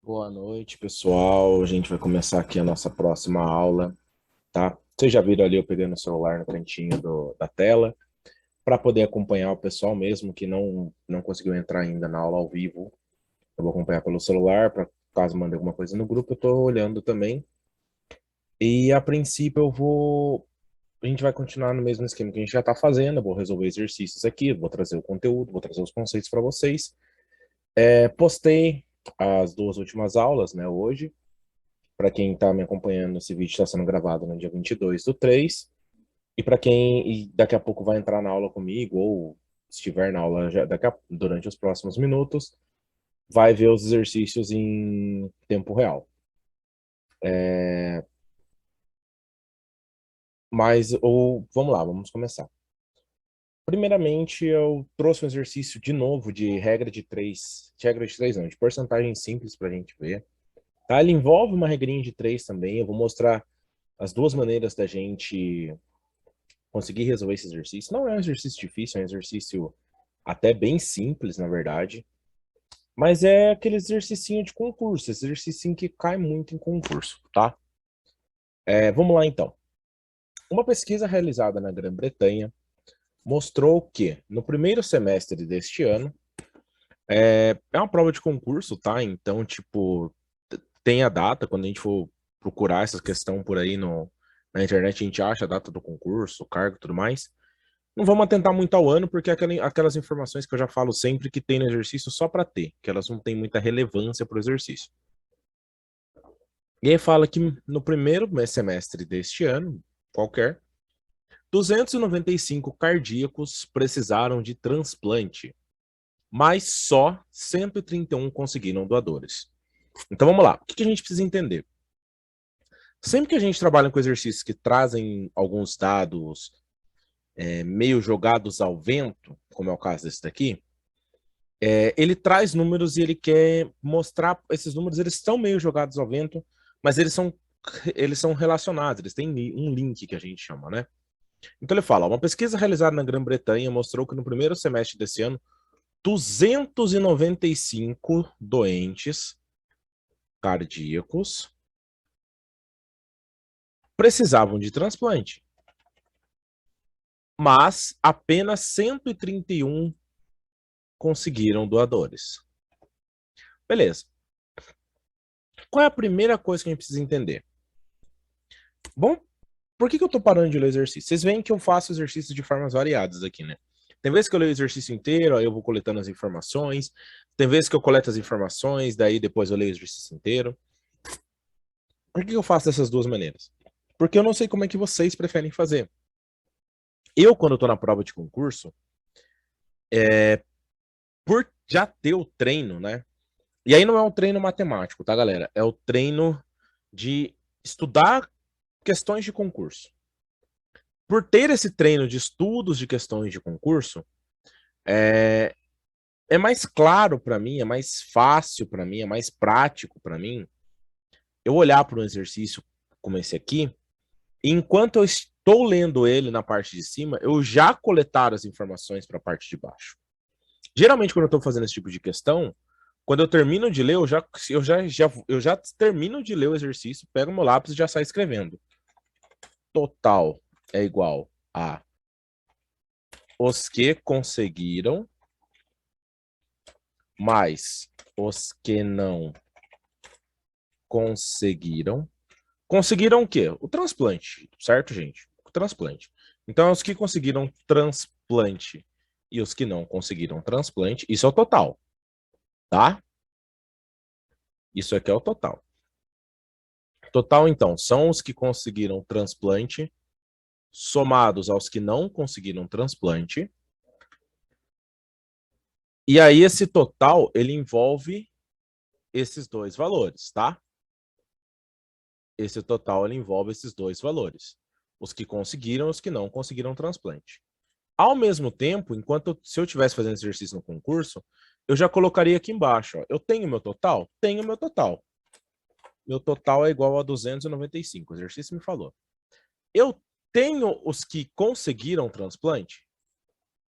Boa noite, pessoal. A gente vai começar aqui a nossa próxima aula, tá? Vocês já viram ali eu pegando o celular no cantinho da tela, para poder acompanhar o pessoal mesmo que não conseguiu entrar ainda na aula ao vivo. Eu vou acompanhar pelo celular, para caso mande alguma coisa no grupo, eu estou olhando também. E a princípio a gente vai continuar no mesmo esquema que a gente já está fazendo. Eu vou resolver exercícios aqui, vou trazer o conteúdo, vou trazer os conceitos para vocês. Postei as duas últimas aulas, né, hoje. Para quem está me acompanhando, esse vídeo está sendo gravado no dia 22/3. E para quem daqui a pouco vai entrar na aula comigo, ou estiver na aula já durante os próximos minutos, vai ver os exercícios em tempo real. Vamos lá, vamos começar. Primeiramente, eu trouxe um exercício de novo regra de três não, de porcentagem simples para a gente ver. Tá? Ele envolve uma regrinha de três também. Eu vou mostrar as duas maneiras da gente conseguir resolver esse exercício. Não é um exercício difícil, é um exercício até bem simples, na verdade. Mas é aquele exercício de concurso, esse exercício que cai muito em concurso, tá? Vamos lá, então. Uma pesquisa realizada na Grã-Bretanha mostrou que, no primeiro semestre deste ano, é uma prova de concurso, tá? Então, tipo, tem a data, quando a gente for procurar essa questão por aí na internet, a gente acha a data do concurso, o cargo e tudo mais. Não vamos atentar muito ao ano, porque aquelas informações que eu já falo sempre que tem no exercício só para ter, que elas não têm muita relevância para o exercício. E aí fala que no primeiro semestre deste ano, qualquer, 295 cardíacos precisaram de transplante, mas só 131 conseguiram doadores. Então vamos lá, o que a gente precisa entender? Sempre que a gente trabalha com exercícios que trazem alguns dados meio jogados ao vento, como é o caso desse daqui, ele traz números e ele quer mostrar esses números, eles estão meio jogados ao vento, mas eles são relacionados, eles têm um link que a gente chama, né? Então ele fala, uma pesquisa realizada na Grã-Bretanha mostrou que no primeiro semestre desse ano, 295 doentes cardíacos precisavam de transplante, mas apenas 131 conseguiram doadores. Beleza. Qual é a primeira coisa que a gente precisa entender? Bom, por que eu tô parando de ler o exercício? Vocês veem que eu faço exercício de formas variadas aqui, né? Tem vezes que eu leio o exercício inteiro, aí eu vou coletando as informações. Tem vezes que eu coleto as informações, daí depois eu leio o exercício inteiro. Por que eu faço dessas duas maneiras? Porque eu não sei como é que vocês preferem fazer. Eu, quando eu tô na prova de concurso, por já ter o treino, né? E aí não é um treino matemático, tá, galera? É o treino de estudar questões de concurso. Por ter esse treino de estudos de questões de concurso, é, é mais claro para mim, é mais fácil para mim, é mais prático para mim eu olhar para um exercício como esse aqui, e enquanto eu estou lendo ele na parte de cima, eu já coletar as informações para a parte de baixo. Geralmente, quando eu estou fazendo esse tipo de questão, quando eu termino de ler, eu já termino de ler o exercício, pego meu lápis e já saio escrevendo. Total é igual a os que conseguiram mais os que não conseguiram. Conseguiram o quê? O transplante, certo, gente? O transplante. Então, os que conseguiram transplante e os que não conseguiram transplante, isso é o total, tá? Isso aqui é o total. Total, então, são os que conseguiram transplante somados aos que não conseguiram transplante. E aí, esse total, ele envolve esses dois valores, tá? Esse total, ele envolve esses dois valores. Os que conseguiram e os que não conseguiram transplante. Ao mesmo tempo, se eu estivesse fazendo esse exercício no concurso, eu já colocaria aqui embaixo, ó, eu tenho meu total? Tenho meu total. Meu total é igual a 295, o exercício me falou. Eu tenho os que conseguiram transplante?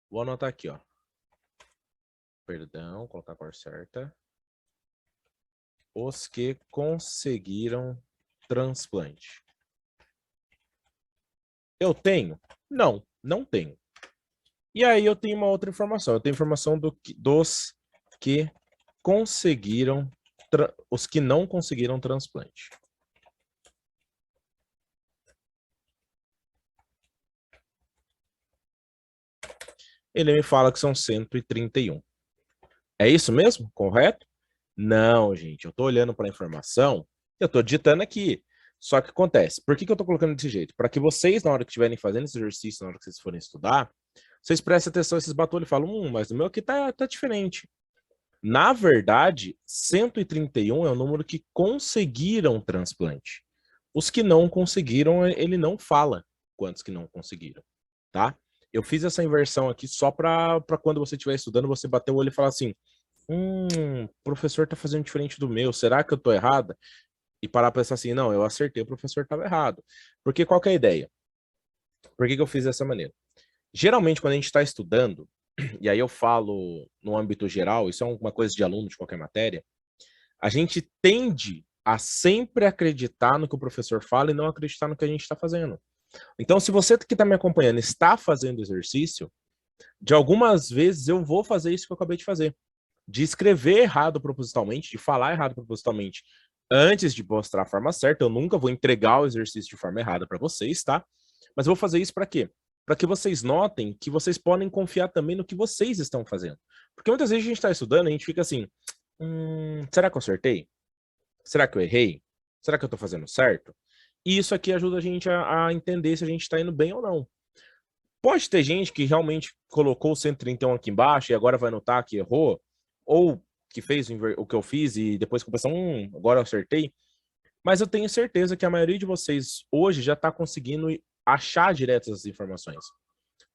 Vou anotar aqui, ó. Perdão, colocar a cor certa. os que conseguiram transplante. Eu tenho? Não, não tenho. E aí eu tenho uma outra informação. Eu tenho informação dos que conseguiram, os que não conseguiram transplante. Ele me fala que são 131. É isso mesmo? Correto? Não, gente. Eu estou olhando para a informação, eu estou digitando aqui. Só que acontece. Por que eu estou colocando desse jeito? Para que vocês, na hora que estiverem fazendo esse exercício, na hora que vocês forem estudar, vocês prestem atenção a esses batulhos e falam, mas o meu aqui tá diferente. Na verdade, 131 é o número que conseguiram transplante. Os que não conseguiram, ele não fala quantos que não conseguiram, tá? Eu fiz essa inversão aqui só para quando você estiver estudando, você bater o olho e falar assim, o professor tá fazendo diferente do meu, será que eu tô errada? E parar para pensar assim, não, eu acertei, o professor estava errado. Porque qual que é a ideia? Por que eu fiz dessa maneira? Geralmente, quando a gente está estudando, e aí eu falo no âmbito geral, isso é uma coisa de aluno de qualquer matéria, a gente tende a sempre acreditar no que o professor fala e não acreditar no que a gente está fazendo. Então, se você que está me acompanhando está fazendo exercício, de algumas vezes eu vou fazer isso que eu acabei de fazer. De escrever errado propositalmente, de falar errado propositalmente, antes de mostrar a forma certa. Eu nunca vou entregar o exercício de forma errada para vocês, tá? Mas eu vou fazer isso para quê? Para que vocês notem que vocês podem confiar também no que vocês estão fazendo. Porque muitas vezes a gente está estudando e a gente fica assim, será que eu acertei? Será que eu errei? Será que eu estou fazendo certo? E isso aqui ajuda a gente a entender se a gente está indo bem ou não. Pode ter gente que realmente colocou o 131 aqui embaixo e agora vai notar que errou, ou que fez o que eu fiz e depois que pensou, agora eu acertei. Mas eu tenho certeza que a maioria de vocês hoje já está conseguindo achar direto essas informações.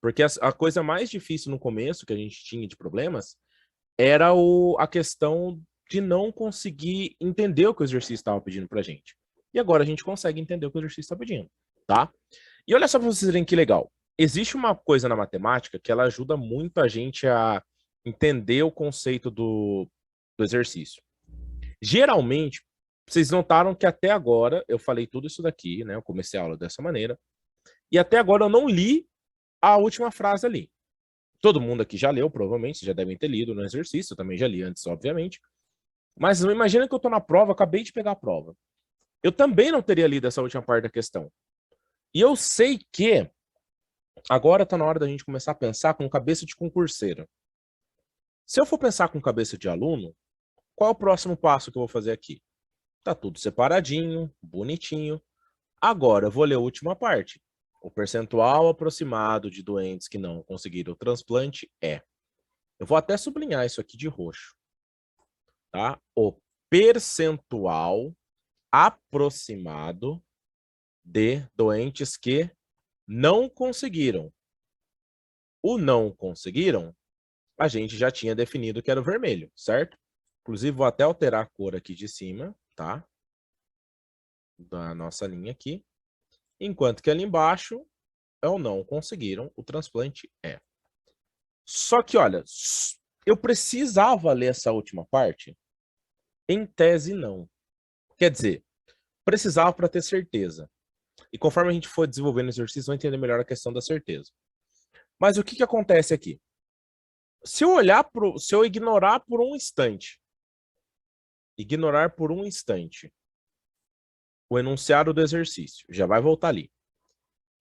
Porque a coisa mais difícil no começo que a gente tinha de problemas era a questão de não conseguir entender o que o exercício estava pedindo pra gente. E agora a gente consegue entender o que o exercício está pedindo, tá? E olha só para vocês verem que legal. Existe uma coisa na matemática que ela ajuda muito a gente a entender o conceito do exercício. Geralmente, vocês notaram que até agora eu falei tudo isso daqui, né? Eu comecei a aula dessa maneira. E até agora eu não li a última frase ali. Todo mundo aqui já leu, provavelmente, vocês já devem ter lido no exercício, eu também já li antes, obviamente. Mas não imagina que eu estou na prova, acabei de pegar a prova. Eu também não teria lido essa última parte da questão. E eu sei que agora está na hora da gente começar a pensar com cabeça de concurseiro. Se eu for pensar com cabeça de aluno, qual é o próximo passo que eu vou fazer aqui? Tá tudo separadinho, bonitinho. Agora eu vou ler a última parte. O percentual aproximado de doentes que não conseguiram o transplante é. Eu vou até sublinhar isso aqui de roxo. Tá? O percentual aproximado de doentes que não conseguiram. O não conseguiram, a gente já tinha definido que era o vermelho, certo? Inclusive, vou até alterar a cor aqui de cima, tá? Da nossa linha aqui. Enquanto que ali embaixo é o não conseguiram, o transplante é. Só que, olha, eu precisava ler essa última parte? Em tese, não. Quer dizer, precisava para ter certeza. E conforme a gente for desenvolvendo o exercício, vai entender melhor a questão da certeza. Mas o que acontece aqui? Se eu ignorar por um instante, o enunciado do exercício, já vai voltar ali.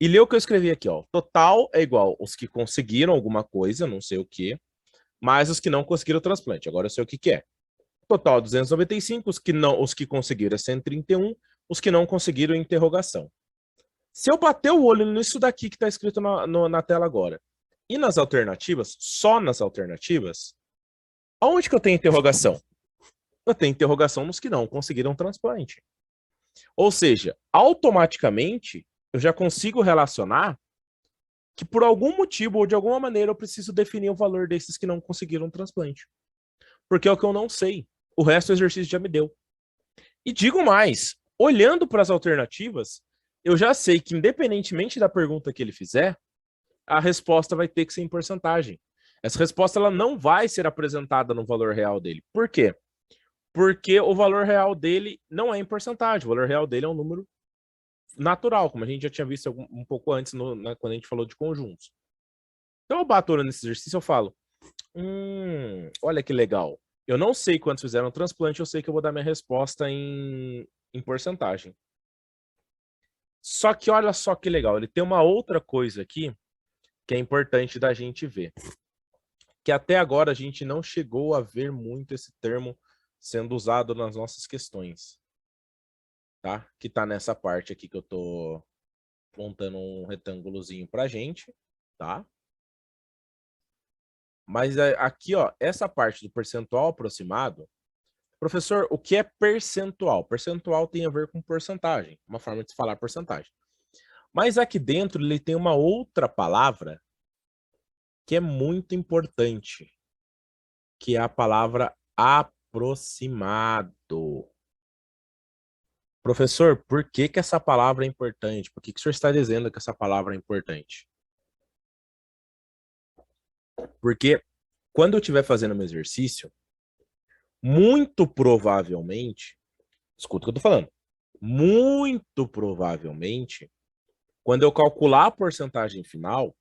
E ler o que eu escrevi aqui, ó. Total é igual os que conseguiram alguma coisa, não sei o que, mais os que não conseguiram o transplante. Agora eu sei o que é. Total 295, os que conseguiram é 131, os que não conseguiram interrogação. Se eu bater o olho nisso daqui que está escrito na tela agora, e nas alternativas, só nas alternativas, aonde que eu tenho interrogação? Eu tenho interrogação nos que não conseguiram transplante. Ou seja, automaticamente, eu já consigo relacionar que por algum motivo ou de alguma maneira eu preciso definir o valor desses que não conseguiram transplante. Porque é o que eu não sei. O resto do exercício já me deu. E digo mais, olhando para as alternativas, eu já sei que independentemente da pergunta que ele fizer, a resposta vai ter que ser em porcentagem. Essa resposta ela não vai ser apresentada no valor real dele. Por quê? Porque o valor real dele não é em porcentagem, o valor real dele é um número natural, como a gente já tinha visto um pouco antes, quando a gente falou de conjuntos. Então eu bato nesse exercício e eu falo, olha que legal. Eu não sei quantos fizeram transplante, eu sei que eu vou dar minha resposta em porcentagem. Só que olha só que legal, ele tem uma outra coisa aqui que é importante da gente ver. Que até agora a gente não chegou a ver muito esse termo sendo usado nas nossas questões. Tá? Que tá nessa parte aqui que eu tô montando um retângulozinho pra gente, tá? Mas aqui, ó, essa parte do percentual aproximado, professor, o que é percentual? Percentual tem a ver com porcentagem, uma forma de se falar porcentagem. Mas aqui dentro ele tem uma outra palavra que é muito importante, que é a palavra aproximado. Professor, por que que essa palavra é importante? Por que que o senhor está dizendo que essa palavra é importante? Porque quando eu estiver fazendo meu exercício, muito provavelmente, escuta o que eu tô falando, muito provavelmente, quando eu calcular a porcentagem final,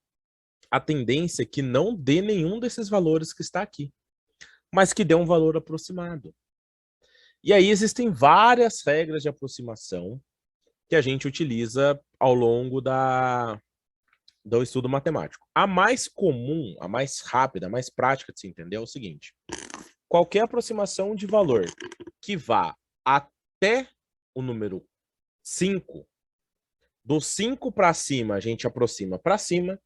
a tendência é que não dê nenhum desses valores que está aqui, mas que dê um valor aproximado. E aí existem várias regras de aproximação que a gente utiliza ao longo do estudo matemático. A mais comum, a mais rápida, a mais prática de se entender é o seguinte: qualquer aproximação de valor que vá até o número 5, do 5 para cima a gente aproxima para cima,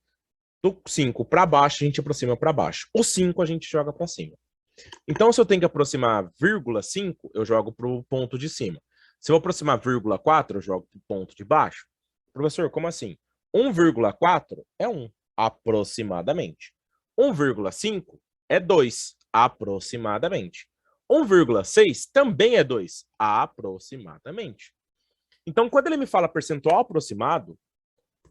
do 5 para baixo a gente aproxima para baixo. O 5 a gente joga para cima. Então, se eu tenho que aproximar 0,5, eu jogo para o ponto de cima. Se eu aproximar 0,4, eu jogo para o ponto de baixo. Professor, como assim? 1,4 é 1, aproximadamente. 1,5 é 2, aproximadamente. 1,6 também é 2, aproximadamente. Então, quando ele me fala percentual aproximado,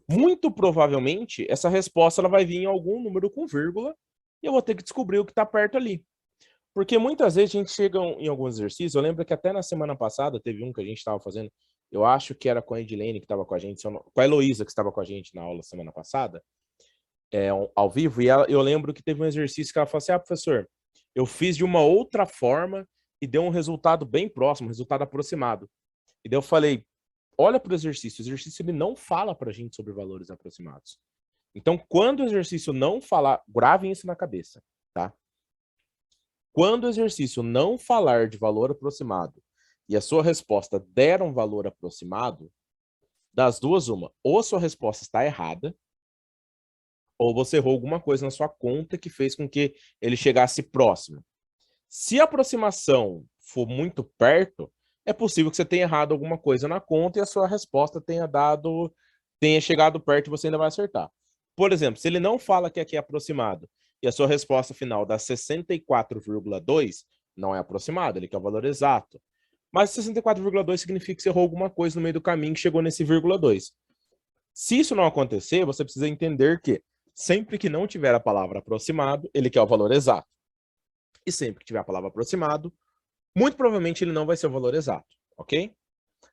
muito provavelmente essa resposta ela vai vir em algum número com vírgula e eu vou ter que descobrir o que está perto ali. Porque muitas vezes a gente chega em alguns exercícios, eu lembro que até na semana passada teve um que a gente estava fazendo, eu acho que era com a Edilene que estava com a gente, com a Heloísa que estava com a gente na aula semana passada, ao vivo, e eu lembro que teve um exercício que ela falou assim, professor, eu fiz de uma outra forma e deu um resultado bem próximo, um resultado aproximado. E daí eu falei, olha para o exercício ele não fala para a gente sobre valores aproximados. Então, quando o exercício não falar, gravem isso na cabeça, tá? Quando o exercício não falar de valor aproximado e a sua resposta der um valor aproximado, das duas, uma, ou sua resposta está errada, ou você errou alguma coisa na sua conta que fez com que ele chegasse próximo. Se a aproximação for muito perto, é possível que você tenha errado alguma coisa na conta e a sua resposta tenha chegado perto e você ainda vai acertar. Por exemplo, se ele não fala que aqui é aproximado e a sua resposta final dá 64,2, não é aproximado, ele quer o valor exato. Mas 64,2 significa que você errou alguma coisa no meio do caminho que chegou nesse 0,2. Se isso não acontecer, você precisa entender que sempre que não tiver a palavra aproximado, ele quer o valor exato. E sempre que tiver a palavra aproximado, muito provavelmente ele não vai ser o valor exato, ok?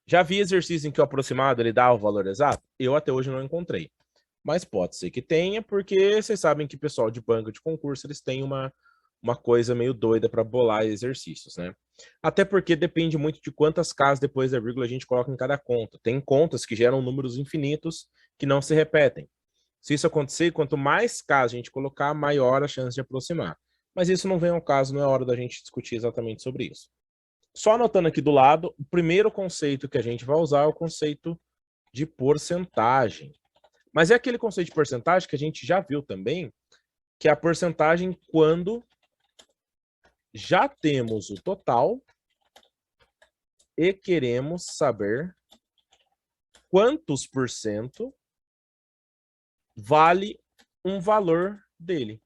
Já vi exercício em que o aproximado ele dá o valor exato? Eu até hoje não encontrei. Mas pode ser que tenha, porque vocês sabem que o pessoal de banco de concurso, eles têm uma coisa meio doida para bolar exercícios, né? Até porque depende muito de quantas casas depois da vírgula a gente coloca em cada conta. Tem contas que geram números infinitos que não se repetem. Se isso acontecer, quanto mais casas a gente colocar, maior a chance de aproximar. Mas isso não vem ao caso, não é hora da gente discutir exatamente sobre isso. Só anotando aqui do lado, o primeiro conceito que a gente vai usar é o conceito de porcentagem. Mas é aquele conceito de porcentagem que a gente já viu também, que é a porcentagem quando já temos o total e queremos saber quantos por cento vale um valor dele.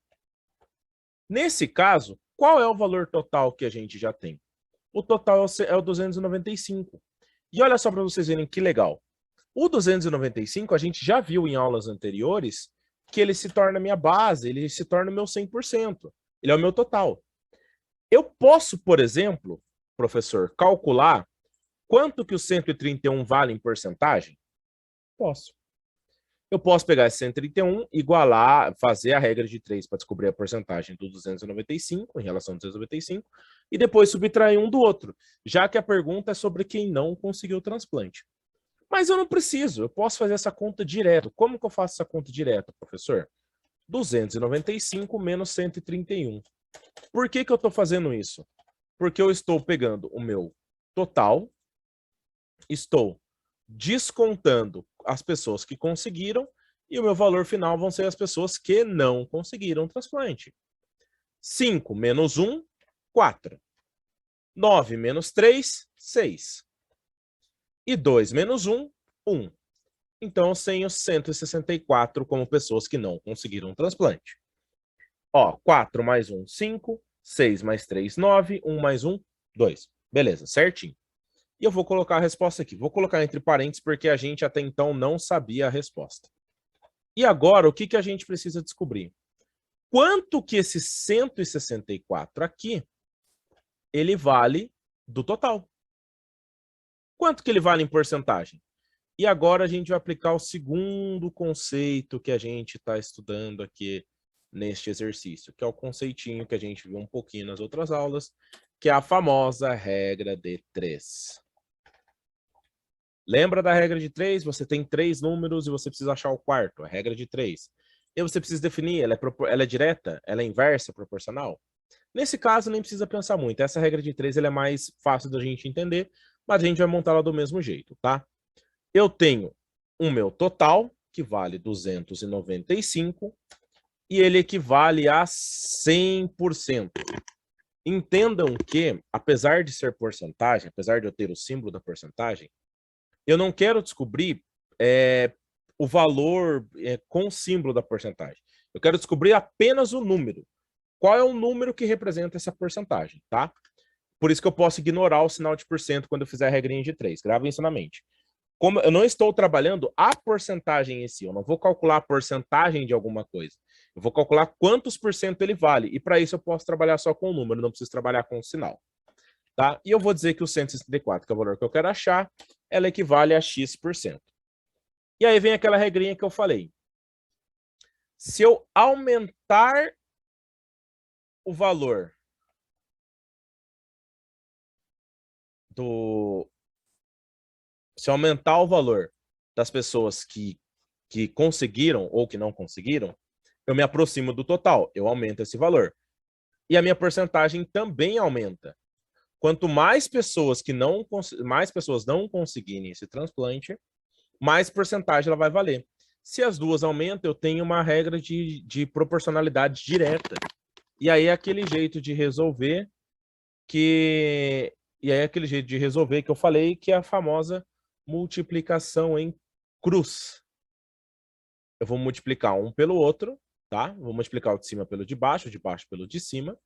Nesse caso, qual é o valor total que a gente já tem? O total é o 295. E olha só para vocês verem que legal. O 295, a gente já viu em aulas anteriores que ele se torna minha base, ele se torna o meu 100%. Ele é o meu total. Eu posso, por exemplo, professor, calcular quanto que o 131 vale em porcentagem? Posso. Eu posso pegar esse 131, igualar, fazer a regra de 3 para descobrir a porcentagem do 295 em relação ao 295 e depois subtrair um do outro, já que a pergunta é sobre quem não conseguiu o transplante. Mas eu não preciso, eu posso fazer essa conta direto. Como que eu faço essa conta direta, professor? 295 menos 131. Por que que eu estou fazendo isso? Porque eu estou pegando o meu total, estou descontando as pessoas que conseguiram e o meu valor final vão ser as pessoas que não conseguiram o transplante. 5 menos 1, 4. 9 menos 3, 6. E 2 menos 1, 1. Então, eu tenho 164 como pessoas que não conseguiram o transplante. Ó, 4 mais 1, 5. 6 mais 3, 9. 1 mais 1, 2. Beleza, certinho. E eu vou colocar a resposta aqui. Vou colocar entre parênteses porque a gente até então não sabia a resposta. E agora, o que a gente precisa descobrir? Quanto que esse 164 aqui, ele vale do total? Quanto que ele vale em porcentagem? E agora a gente vai aplicar o segundo conceito que a gente está estudando aqui neste exercício, que é o conceitinho que a gente viu um pouquinho nas outras aulas, que é a famosa regra de 3. Lembra da regra de 3? Você tem 3 números e você precisa achar o quarto, a regra de 3. E você precisa definir, ela é direta, ela é inversa, proporcional? Nesse caso, nem precisa pensar muito. Essa regra de 3 ela é mais fácil da gente entender, mas a gente vai montar ela do mesmo jeito, tá? Eu tenho o meu total, que vale 295, e ele equivale a 100%. Entendam que, apesar de ser porcentagem, apesar de eu ter o símbolo da porcentagem, eu não quero descobrir o valor com o símbolo da porcentagem. Eu quero descobrir apenas o número. Qual é o número que representa essa porcentagem, tá? Por isso que eu posso ignorar o sinal de porcento quando eu fizer a regrinha de 3. Grava isso na mente. Como eu não estou trabalhando a porcentagem em si, eu não vou calcular a porcentagem de alguma coisa. Eu vou calcular quantos por cento ele vale. E para isso eu posso trabalhar só com o número, não preciso trabalhar com o sinal. Tá? E eu vou dizer que o 164, que é o valor que eu quero achar, ela equivale a X%. E aí vem aquela regrinha que eu falei. Se eu aumentar o valor se aumentar o valor das pessoas que conseguiram ou que não conseguiram, eu me aproximo do total, eu aumento esse valor. E a minha porcentagem também aumenta. Quanto mais pessoas não conseguirem esse transplante, mais porcentagem ela vai valer. Se as duas aumentam, eu tenho uma regra de proporcionalidade direta. E aí é aquele jeito de resolver que eu falei, que é a famosa multiplicação em cruz. Eu vou multiplicar um pelo outro, tá? Vou multiplicar o de cima pelo de baixo pelo de cima.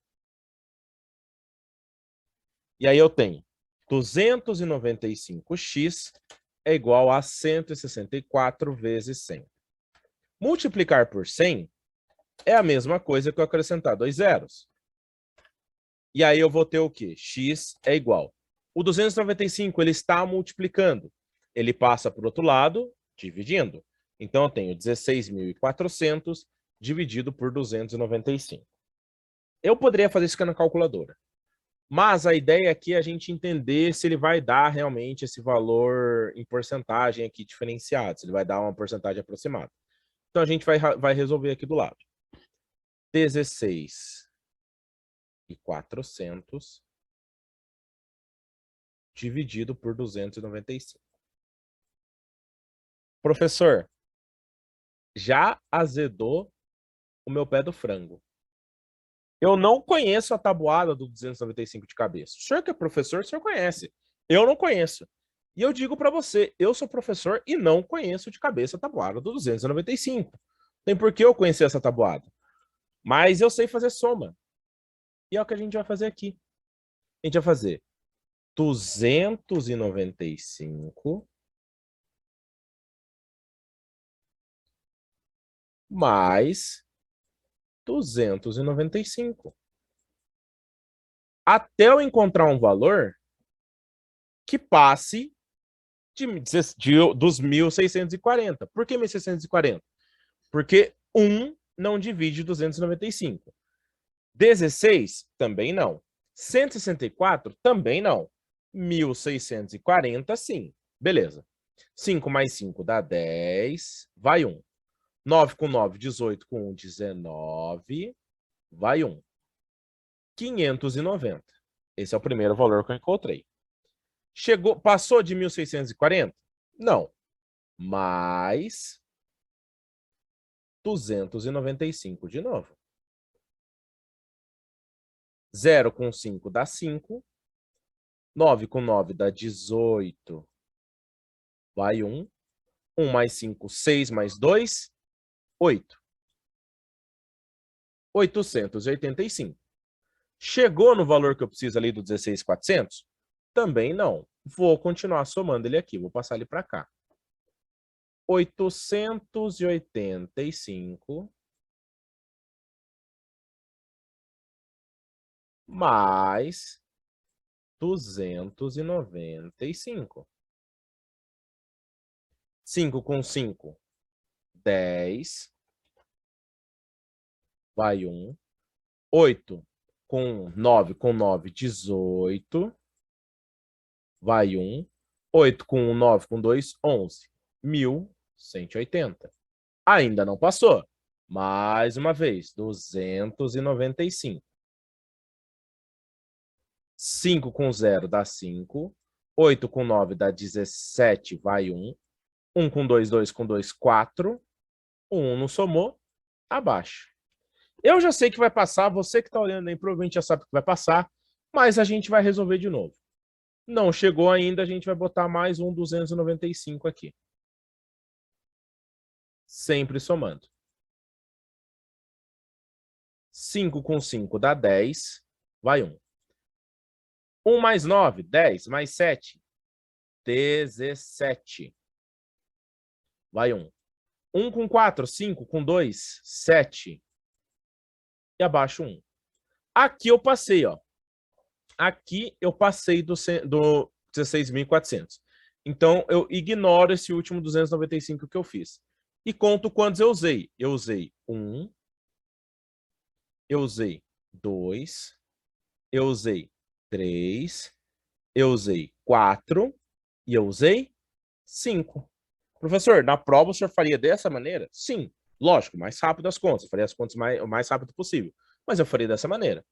E aí eu tenho 295x é igual a 164 vezes 100. Multiplicar por 100 é a mesma coisa que eu acrescentar 2 zeros. E aí eu vou ter o quê? X é igual. O 295, ele está multiplicando. Ele passa para o outro lado, dividindo. Então, eu tenho 16.400 dividido por 295. Eu poderia fazer isso na calculadora. Mas a ideia aqui é a gente entender se ele vai dar realmente esse valor em porcentagem aqui diferenciado, se ele vai dar uma porcentagem aproximada. Então, a gente vai resolver aqui do lado. 16.400 dividido por 295. Professor, já azedou o meu pé do frango. Eu não conheço a tabuada do 295 de cabeça. O senhor que é professor, o senhor conhece. Eu não conheço. E eu digo para você, eu sou professor e não conheço de cabeça a tabuada do 295. Tem por que eu conhecer essa tabuada. Mas eu sei fazer soma. E é o que a gente vai fazer aqui. A gente vai fazer 295 mais 295. Até eu encontrar um valor, que passe dos 1.640. Por que 1.640? Porque 1 não divide 295. 16 também não. 164 também não. 1.640 sim. Beleza. 5 mais 5 dá 10, vai 1. 9 com 9, 18 com 1, 19, vai 1. 590. Esse é o primeiro valor que eu encontrei. Passou de 1.640? Não. Mais 295 de novo. 0 com 5 dá 5. 9 com 9 dá 18. Vai 1. 1 mais 5, 6 mais 2, 8. 885. Chegou no valor que eu preciso ali do 16.400? Também não. Vou continuar somando ele aqui. Vou passar ele para cá. 885 mais 295. 5 com 5, 10. Vai 1. 8 com 9, 18. Vai 1. 8 com 9 com 2, 11. 1.180. Ainda não passou. Mais uma vez, 295. 5 com 0 dá 5. 8 com 9 dá 17, vai 1. 1 com 2, 2 com 2, 4. 1 não somou, abaixo. Eu já sei que vai passar, você que está olhando aí provavelmente já sabe que vai passar, mas a gente vai resolver de novo. Não chegou ainda, a gente vai botar mais um 295 aqui. Sempre somando. 5 com 5 dá 10, vai 1. 1 mais 9, 10, mais 7, 17. Vai 1. 1 com 4, 5 com 2, 7. E abaixo 1. Aqui eu passei, ó. Aqui eu passei do 16.400. Então, eu ignoro esse último 295 que eu fiz. E conto quantos eu usei. Eu usei 1. Eu usei 2. Eu usei 3. Eu usei 4. E eu usei 5. Professor, na prova o senhor faria dessa maneira? Sim, lógico, mais rápido as contas. Eu faria as contas o mais rápido possível. Mas eu faria dessa maneira.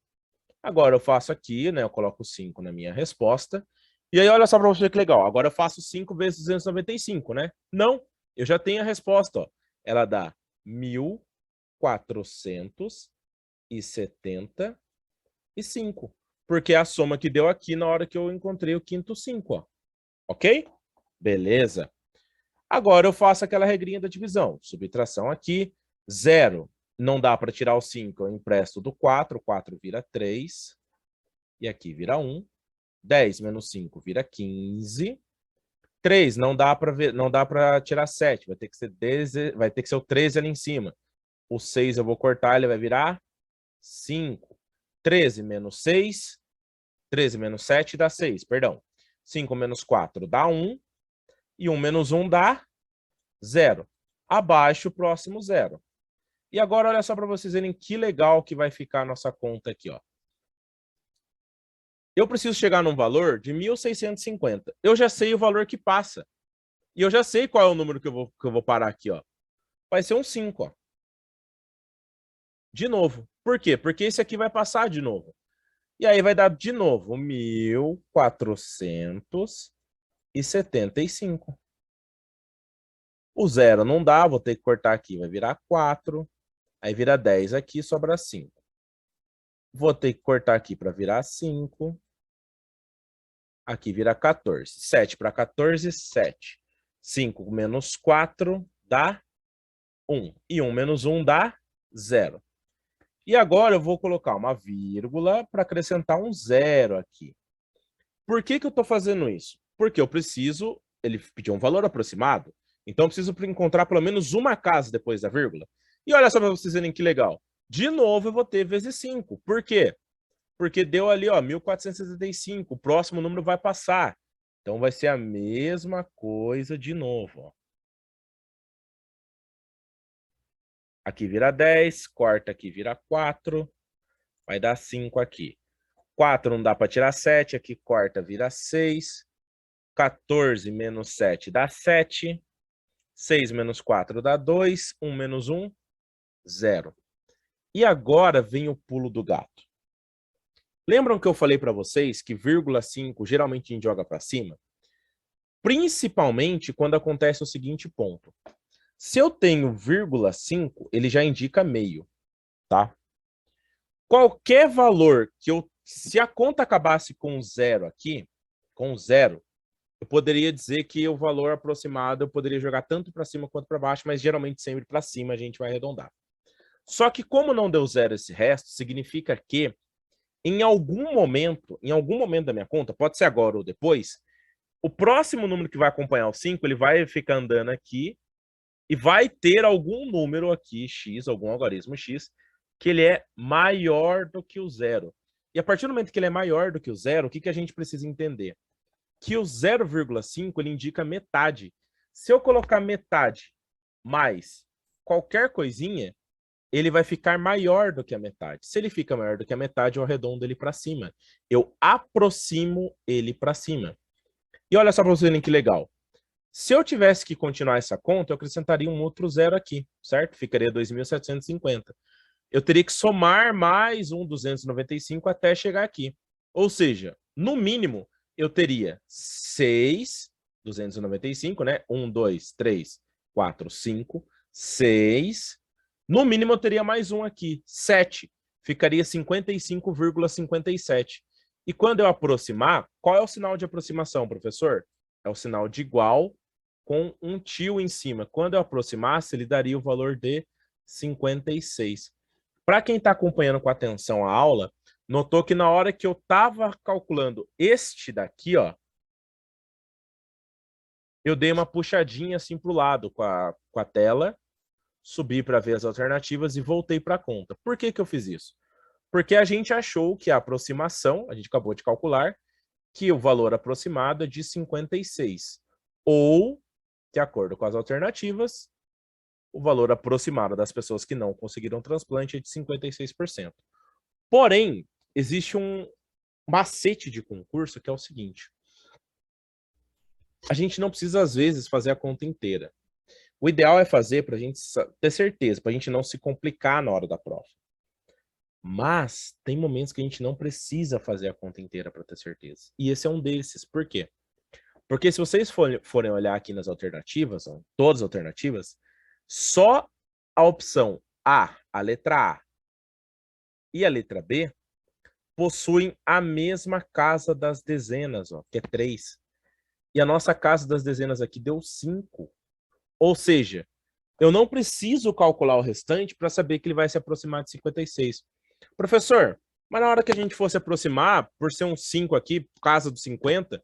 Agora eu faço aqui, né? Eu coloco 5 na minha resposta. E aí, olha só para você que legal. Agora eu faço 5 vezes 295, né? Não, eu já tenho a resposta, ó. Ela dá 1.475. Porque é a soma que deu aqui na hora que eu encontrei o quinto 5, ó. Ok? Beleza. Agora eu faço aquela regrinha da divisão. Subtração aqui, 0. Não dá para tirar o 5, eu empresto do 4. O 4 vira 3. E aqui vira 1. 10 menos 5 vira 15. 3 não dá para tirar 7. Vai ter que ser o 13 ali em cima. O 6 eu vou cortar, ele vai virar 5. 13 menos 6. 13 menos 7 dá 6, perdão. 5 menos 4 dá 1. E 1 menos 1 dá 0. Abaixo o próximo 0. E agora, olha só para vocês verem que legal que vai ficar a nossa conta aqui, ó. Eu preciso chegar num valor de 1.650. Eu já sei o valor que passa. E eu já sei qual é o número que eu vou parar aqui, ó. Vai ser um 5, ó. De novo. Por quê? Porque esse aqui vai passar de novo. E aí vai dar de novo 1.475. O 0 não dá, vou ter que cortar aqui. Vai virar 4. Aí vira 10 aqui, sobra 5. Vou ter que cortar aqui para virar 5. Aqui vira 14. 7 para 14, 7. 5 menos 4 dá 1. E 1 menos 1 dá 0. E agora eu vou colocar uma vírgula para acrescentar um 0 aqui. Por que eu estou fazendo isso? Porque eu preciso, ele pediu um valor aproximado, então eu preciso encontrar pelo menos uma casa depois da vírgula. E olha só para vocês verem que legal. De novo eu vou ter vezes 5. Por quê? Porque deu ali, ó, 1.475. O próximo número vai passar. Então, vai ser a mesma coisa de novo, ó. Aqui vira 10, corta aqui, vira 4, vai dar 5 aqui. 4 não dá para tirar 7, aqui corta, vira 6. 14 menos 7 dá 7. 6 menos 4 dá 2. 1 menos 1, 0. E agora vem o pulo do gato. Lembram que eu falei para vocês que vírgula 5 geralmente a gente joga para cima? Principalmente quando acontece o seguinte ponto. Se eu tenho vírgula 5, ele já indica meio, tá? Qualquer valor que eu... Se a conta acabasse com 0 aqui, com 0, eu poderia dizer que o valor aproximado eu poderia jogar tanto para cima quanto para baixo, mas geralmente sempre para cima a gente vai arredondar. Só que como não deu 0 esse resto, significa que em algum momento da minha conta, pode ser agora ou depois, o próximo número que vai acompanhar o 5, ele vai ficar andando aqui e vai ter algum número aqui, x, algum algarismo x, que ele é maior do que o 0. E a partir do momento que ele é maior do que o 0, o que a gente precisa entender? Que o 0,5 ele indica metade. Se eu colocar metade mais qualquer coisinha, ele vai ficar maior do que a metade. Se ele fica maior do que a metade, eu arredondo ele para cima. Eu aproximo ele para cima. E olha só para vocês verem que legal. Se eu tivesse que continuar essa conta, eu acrescentaria um outro zero aqui, certo? Ficaria 2.750. Eu teria que somar mais um 295 até chegar aqui. Ou seja, no mínimo, eu teria 6, 295, né? 1, 2, 3, 4, 5, 6. No mínimo, eu teria mais um aqui, 7. Ficaria 55,57. E quando eu aproximar, qual é o sinal de aproximação, professor? É o sinal de igual com um tio em cima. Quando eu aproximasse, ele daria o valor de 56. Para quem está acompanhando com atenção a aula, notou que na hora que eu estava calculando este daqui, ó, eu dei uma puxadinha assim para o lado com a tela, subi para ver as alternativas e voltei para a conta. Por que eu fiz isso? Porque a gente achou que a aproximação, a gente acabou de calcular, que o valor aproximado é de 56. Ou, de acordo com as alternativas, o valor aproximado das pessoas que não conseguiram transplante é de 56%. Porém, existe um macete de concurso que é o seguinte. A gente não precisa, às vezes, fazer a conta inteira. O ideal é fazer para a gente ter certeza, para a gente não se complicar na hora da prova. Mas tem momentos que a gente não precisa fazer a conta inteira para ter certeza. E esse é um desses. Por quê? Porque se vocês forem olhar aqui nas alternativas, ó, todas as alternativas, só a opção a letra A e a letra B, possuem a mesma casa das dezenas, ó, que é 3. E a nossa casa das dezenas aqui deu 5. Ou seja, eu não preciso calcular o restante para saber que ele vai se aproximar de 56. Professor, mas na hora que a gente fosse aproximar, por ser um 5 aqui, casa dos 50,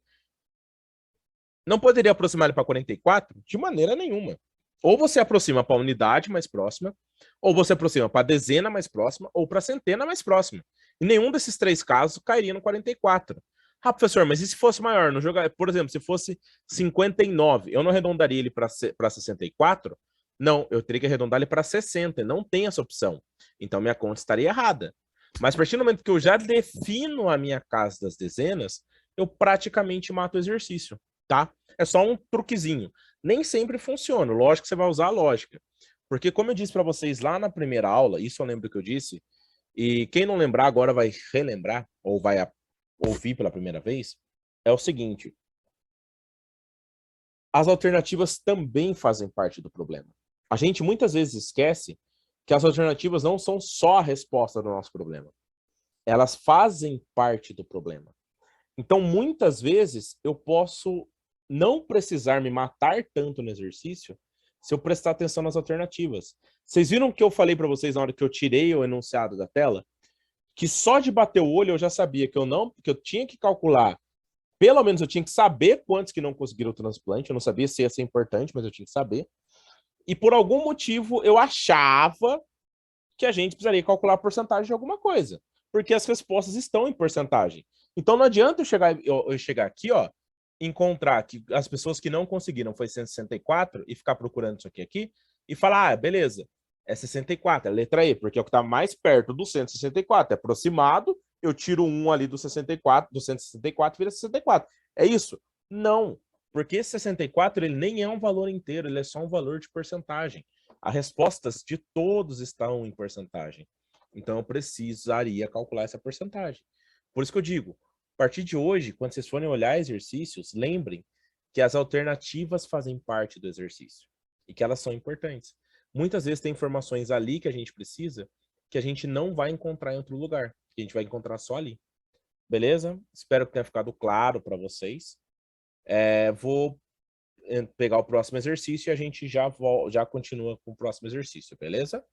não poderia aproximar ele para 44? De maneira nenhuma. Ou você aproxima para a unidade mais próxima, ou você aproxima para a dezena mais próxima, ou para a centena mais próxima. E nenhum desses 3 casos cairia no 44. Ah, professor, mas e se fosse maior? No jogo, por exemplo, se fosse 59, eu não arredondaria ele para 64? Não, eu teria que arredondar ele para 60. Não tem essa opção. Então, minha conta estaria errada. Mas a partir do momento que eu já defino a minha casa das dezenas, eu praticamente mato o exercício, tá? É só um truquezinho. Nem sempre funciona. Lógico que você vai usar a lógica. Porque, como eu disse para vocês lá na primeira aula, isso eu lembro que eu disse, e quem não lembrar agora vai relembrar, ou vai ouvir pela primeira vez, é o seguinte. As alternativas também fazem parte do problema. A gente muitas vezes esquece que as alternativas não são só a resposta do nosso problema. Elas fazem parte do problema. Então, muitas vezes, eu posso não precisar me matar tanto no exercício se eu prestar atenção nas alternativas. Vocês viram que eu falei para vocês na hora que eu tirei o enunciado da tela? Que só de bater o olho eu já sabia que eu tinha que calcular, pelo menos eu tinha que saber quantos que não conseguiram o transplante, eu não sabia se ia ser importante, mas eu tinha que saber. E por algum motivo eu achava que a gente precisaria calcular a porcentagem de alguma coisa, porque as respostas estão em porcentagem. Então não adianta eu chegar aqui, ó, encontrar que as pessoas que não conseguiram foi 164 e ficar procurando isso aqui e falar, ah, beleza, é 64, é letra E, porque é o que está mais perto do 164, é aproximado, eu tiro um ali do 64, do 164 vira 64. É isso? Não, porque esse 64 ele nem é um valor inteiro, ele é só um valor de porcentagem. As respostas de todos estão em porcentagem. Então eu precisaria calcular essa porcentagem. Por isso que eu digo, a partir de hoje, quando vocês forem olhar exercícios, lembrem que as alternativas fazem parte do exercício e que elas são importantes. Muitas vezes tem informações ali que a gente precisa que a gente não vai encontrar em outro lugar, que a gente vai encontrar só ali. Beleza? Espero que tenha ficado claro para vocês. Vou pegar o próximo exercício e a gente já continua com o próximo exercício, beleza?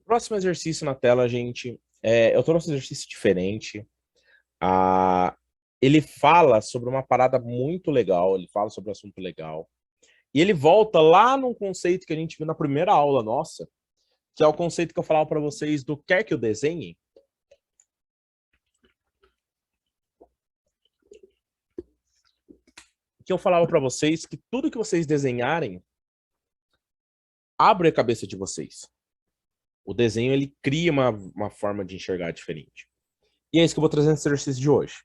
Próximo exercício na tela, gente. Eu trouxe um exercício diferente. Ele fala sobre uma parada muito legal, ele fala sobre um assunto legal. E ele volta lá num conceito que a gente viu na primeira aula nossa, que é o conceito que eu falava para vocês do quer que eu desenhe. Que eu falava para vocês que tudo que vocês desenharem abre a cabeça de vocês. O desenho, ele cria uma forma de enxergar diferente. E é isso que eu vou trazer nesse exercício de hoje.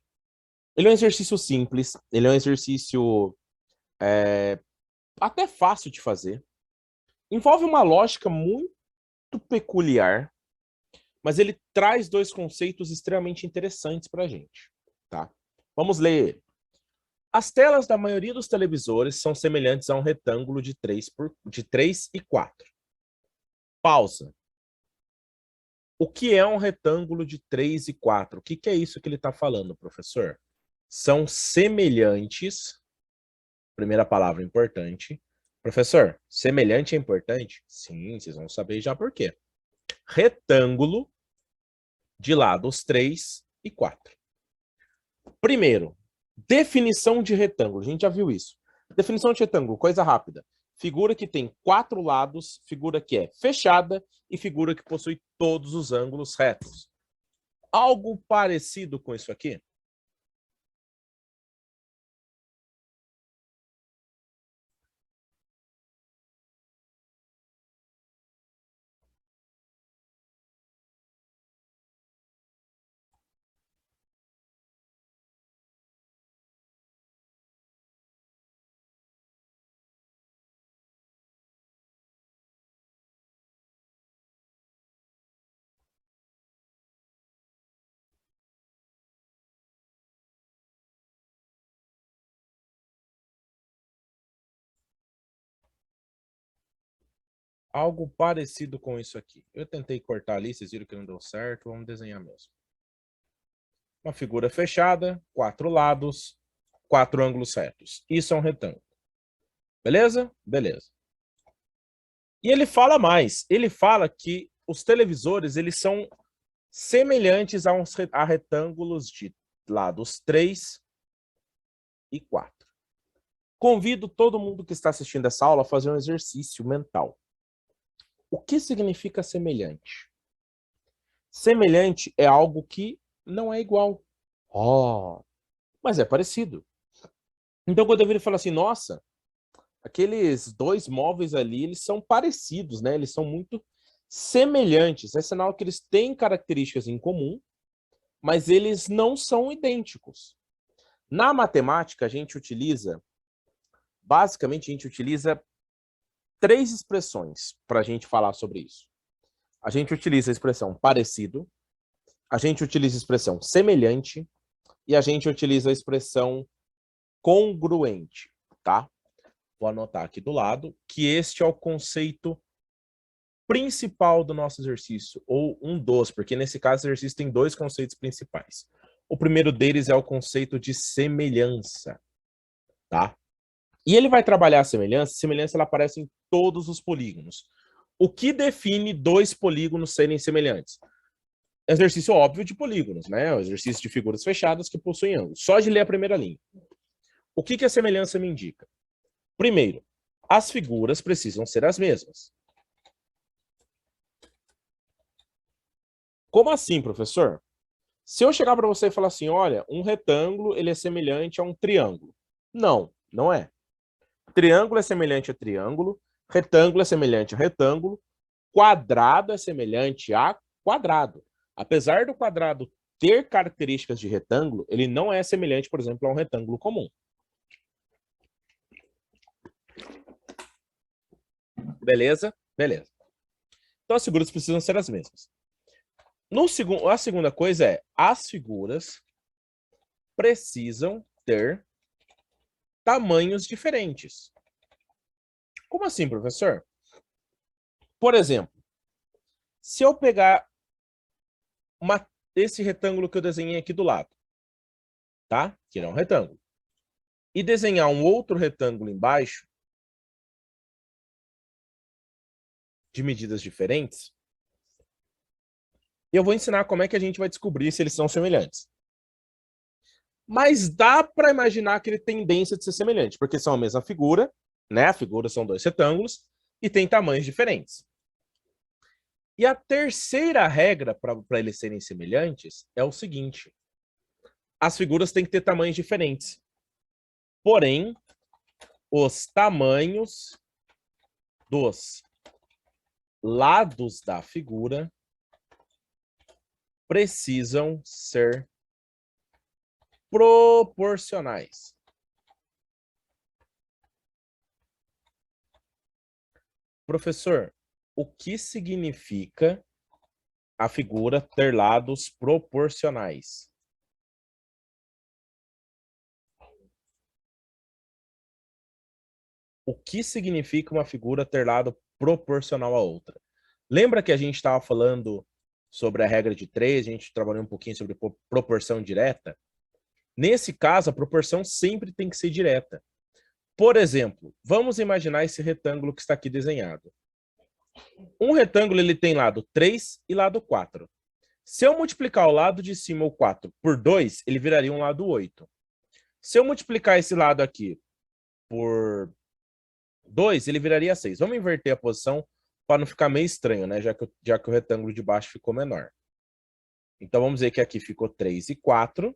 Ele é um exercício simples, ele é um exercício até fácil de fazer. Envolve uma lógica muito peculiar, mas ele traz dois conceitos extremamente interessantes para a gente. Tá? Vamos ler ele. As telas da maioria dos televisores são semelhantes a um retângulo de 3 e 4. Pausa. O que é um retângulo de 3 e 4? O que é isso que ele está falando, professor? São semelhantes. Primeira palavra importante. Professor, semelhante é importante? Sim, vocês vão saber já por quê. Retângulo de lados 3 e 4. Primeiro, definição de retângulo. A gente já viu isso. Definição de retângulo, coisa rápida. Figura que tem 4 lados, figura que é fechada e figura que possui todos os ângulos retos. Algo parecido com isso aqui? Algo parecido com isso aqui. Eu tentei cortar ali, vocês viram que não deu certo, vamos desenhar mesmo. Uma figura fechada, 4 lados, 4 ângulos retos. Isso é um retângulo. Beleza? Beleza. E ele fala mais. Ele fala que os televisores eles são semelhantes a retângulos de lados 3 e 4. Convido todo mundo que está assistindo essa aula a fazer um exercício mental. O que significa semelhante? Semelhante é algo que não é igual. Mas é parecido. Então, quando eu viro e falo assim, nossa, aqueles dois móveis ali, eles são parecidos, né? Eles são muito semelhantes. É sinal que eles têm características em comum, mas eles não são idênticos. Na matemática, basicamente, a gente utiliza 3 expressões para a gente falar sobre isso. A gente utiliza a expressão parecido, a gente utiliza a expressão semelhante e a gente utiliza a expressão congruente, tá? Vou anotar aqui do lado que este é o conceito principal do nosso exercício, ou um dos, porque nesse caso o exercício tem 2 conceitos principais. O primeiro deles é o conceito de semelhança, tá? E ele vai trabalhar a semelhança. A semelhança ela aparece em todos os polígonos. O que define 2 polígonos serem semelhantes? Exercício óbvio de polígonos, né? O exercício de figuras fechadas que possuem ângulos. Só de ler a primeira linha. O que a semelhança me indica? Primeiro, as figuras precisam ser as mesmas. Como assim, professor? Se eu chegar para você e falar assim, olha, um retângulo ele é semelhante a um triângulo. Não, não é. Triângulo é semelhante a triângulo, retângulo é semelhante a retângulo, quadrado é semelhante a quadrado. Apesar do quadrado ter características de retângulo, ele não é semelhante, por exemplo, a um retângulo comum. Beleza? Beleza. Então as figuras precisam ser as mesmas. A segunda coisa é, as figuras precisam ter tamanhos diferentes. Como assim, professor? Por exemplo, se eu pegar esse retângulo que eu desenhei aqui do lado, tá? Que é um retângulo. E desenhar um outro retângulo embaixo, de medidas diferentes, eu vou ensinar como é que a gente vai descobrir se eles são semelhantes. Mas dá para imaginar que ele tem tendência de ser semelhante, porque são a mesma figura, né? A figura são dois retângulos e tem tamanhos diferentes. E a terceira regra para eles serem semelhantes é o seguinte: as figuras têm que ter tamanhos diferentes. Porém, os tamanhos dos lados da figura precisam ser proporcionais. Professor, o que significa a figura ter lados proporcionais? O que significa uma figura ter lado proporcional a outra? Lembra que a gente estava falando sobre a regra de 3, a gente trabalhou um pouquinho sobre proporção direta? Nesse caso, a proporção sempre tem que ser direta. Por exemplo, vamos imaginar esse retângulo que está aqui desenhado. Um retângulo ele tem lado 3 e lado 4. Se eu multiplicar o lado de cima, o 4, por 2, ele viraria um lado 8. Se eu multiplicar esse lado aqui por 2, ele viraria 6. Vamos inverter a posição para não ficar meio estranho, né? Já que o retângulo de baixo ficou menor. Então, vamos dizer que aqui ficou 3 e 4.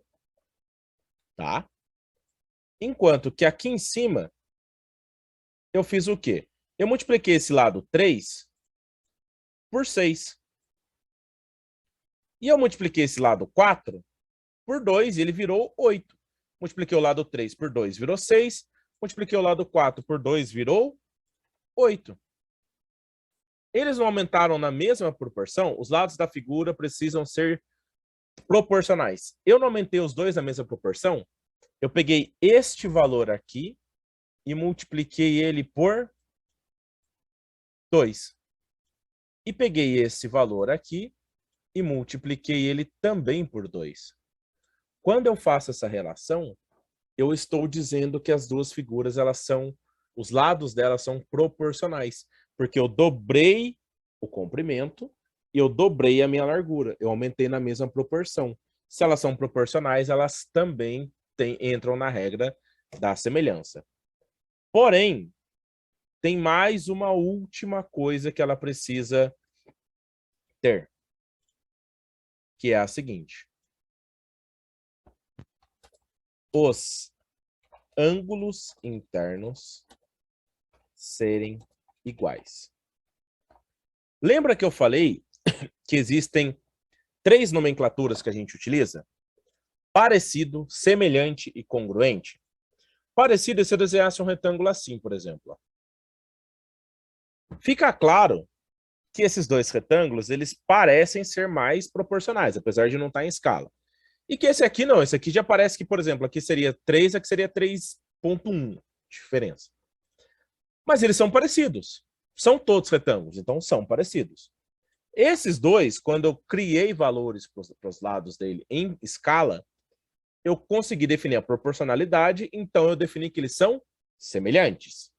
Tá? Enquanto que aqui em cima, eu fiz o quê? Eu multipliquei esse lado 3 por 6. E eu multipliquei esse lado 4 por 2 e ele virou 8. Multipliquei o lado 3 por 2, virou 6. Multipliquei o lado 4 por 2, virou 8. Eles não aumentaram na mesma proporção? Os lados da figura precisam ser proporcionais. Eu não aumentei os dois na mesma proporção? Eu peguei este valor aqui e multipliquei ele por 2. E peguei esse valor aqui e multipliquei ele também por 2. Quando eu faço essa relação, eu estou dizendo que as duas figuras, os lados delas são proporcionais, porque eu dobrei o comprimento e eu dobrei a minha largura. Eu aumentei na mesma proporção. Se elas são proporcionais, elas também entram na regra da semelhança. Porém, tem mais uma última coisa que ela precisa ter, que é a seguinte: os ângulos internos serem iguais. Lembra que eu falei que existem 3 nomenclaturas que a gente utiliza? Parecido, semelhante e congruente. Parecido é se eu desenhasse um retângulo assim, por exemplo. Fica claro que esses dois retângulos, eles parecem ser mais proporcionais, apesar de não estar em escala. E que esse aqui não, esse aqui já parece que, por exemplo, aqui seria 3, aqui seria 3,1 diferença. Mas eles são parecidos. São todos retângulos, então são parecidos. Esses dois, quando eu criei valores para os lados dele em escala, eu consegui definir a proporcionalidade, então eu defini que eles são semelhantes.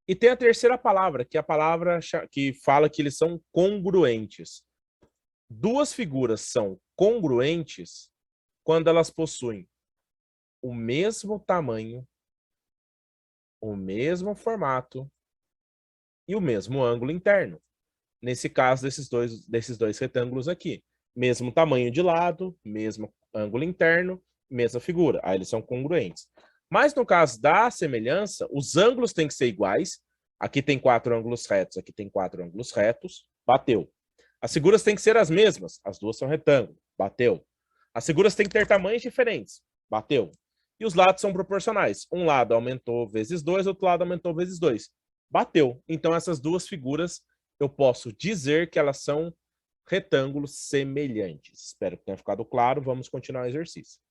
E tem a terceira palavra, que é a palavra que fala que eles são congruentes. Duas figuras são congruentes quando elas possuem o mesmo tamanho, o mesmo formato e o mesmo ângulo interno. Nesse caso, desses dois retângulos aqui. mesmo tamanho de lado, mesmo ângulo interno, mesma figura. Aí eles são congruentes. Mas no caso da semelhança, os ângulos têm que ser iguais. Aqui tem 4 ângulos retos, aqui tem 4 ângulos retos. Bateu. As figuras têm que ser as mesmas. As duas são retângulo. Bateu. As figuras têm que ter tamanhos diferentes. Bateu. E os lados são proporcionais. Um lado aumentou vezes 2, outro lado aumentou vezes 2. Bateu. Então essas duas figuras eu posso dizer que elas são retângulos semelhantes. Espero que tenha ficado claro. Vamos continuar o exercício.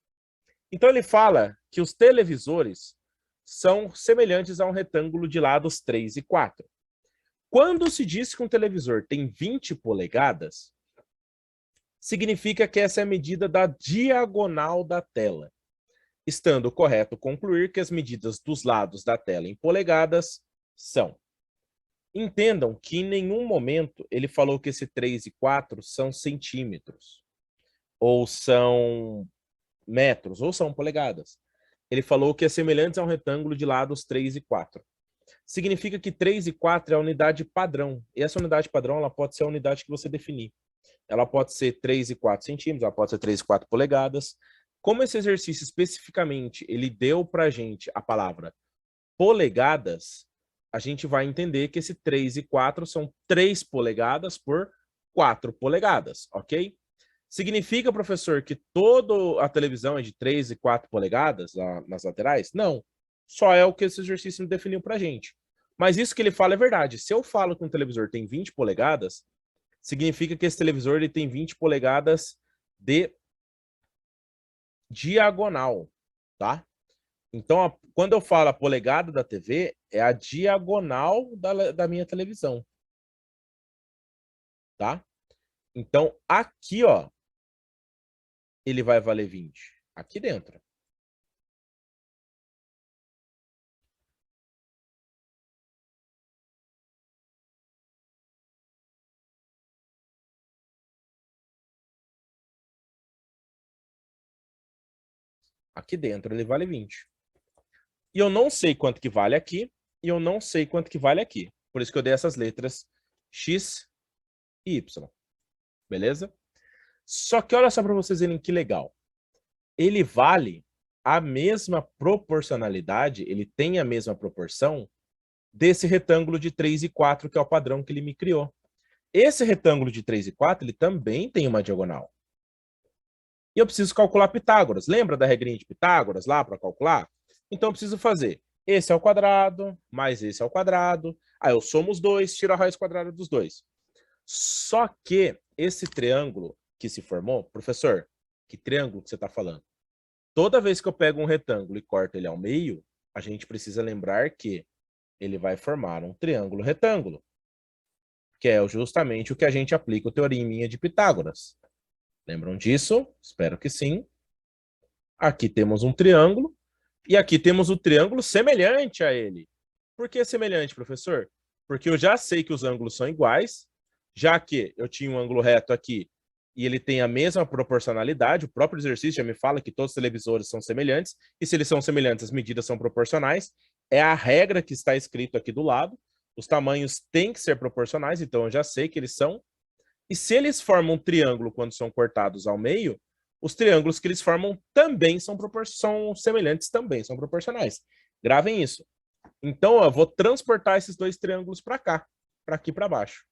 Então ele fala que os televisores são semelhantes a um retângulo de lados 3 e 4. Quando se diz que um televisor tem 20 polegadas, significa que essa é a medida da diagonal da tela. Estando correto concluir que as medidas dos lados da tela em polegadas são. Entendam que em nenhum momento ele falou que esse 3 e 4 são centímetros, ou são metros, ou são polegadas. Ele falou que é semelhante a um retângulo de lados 3 e 4. Significa que 3 e 4 é a unidade padrão. E essa unidade padrão ela pode ser a unidade que você definir. Ela pode ser 3 e 4 centímetros, ela pode ser 3 e 4 polegadas. Como esse exercício especificamente ele deu para a gente a palavra polegadas, a gente vai entender que esse 3 e 4 são 3 polegadas por 4 polegadas, ok? Significa, professor, que toda a televisão é de 3 e 4 polegadas nas laterais? Não. Só é o que esse exercício definiu para a gente. Mas isso que ele fala é verdade. Se eu falo que um televisor tem 20 polegadas, significa que esse televisor ele tem 20 polegadas de diagonal, tá? Então, quando eu falo a polegada da TV, é a diagonal da minha televisão, tá? Então, aqui, ó, ele vai valer 20. Aqui dentro. Aqui dentro ele vale 20. E eu não sei quanto que vale aqui, e eu não sei quanto que vale aqui. Por isso que eu dei essas letras X e Y. Beleza? Só que olha só para vocês verem que legal. Ele vale a mesma proporcionalidade, ele tem a mesma proporção desse retângulo de 3 e 4, que é o padrão que ele me criou. Esse retângulo de 3 e 4, ele também tem uma diagonal. E eu preciso calcular Pitágoras. Lembra da regrinha de Pitágoras lá para calcular? Então eu preciso fazer esse ao quadrado, mais esse ao quadrado. Aí eu somo os dois, tiro a raiz quadrada dos dois. Só que esse triângulo que se formou, professor, que triângulo que você está falando? Toda vez que eu pego um retângulo e corto ele ao meio, a gente precisa lembrar que ele vai formar um triângulo retângulo, que é justamente o que a gente aplica o teoreminha de Pitágoras. Lembram disso? Espero que sim. Aqui temos um triângulo e aqui temos o triângulo semelhante a ele. Por que semelhante, professor? Porque eu já sei que os ângulos são iguais, já que eu tinha um ângulo reto aqui e ele tem a mesma proporcionalidade, o próprio exercício já me fala que todos os televisores são semelhantes, e se eles são semelhantes, as medidas são proporcionais. É a regra que está escrito aqui do lado. Os tamanhos têm que ser proporcionais, então eu já sei que eles são. E se eles formam um triângulo quando são cortados ao meio, os triângulos que eles formam também são semelhantes, também são proporcionais. Gravem isso. Então, eu vou transportar esses dois triângulos para cá, para aqui para baixo.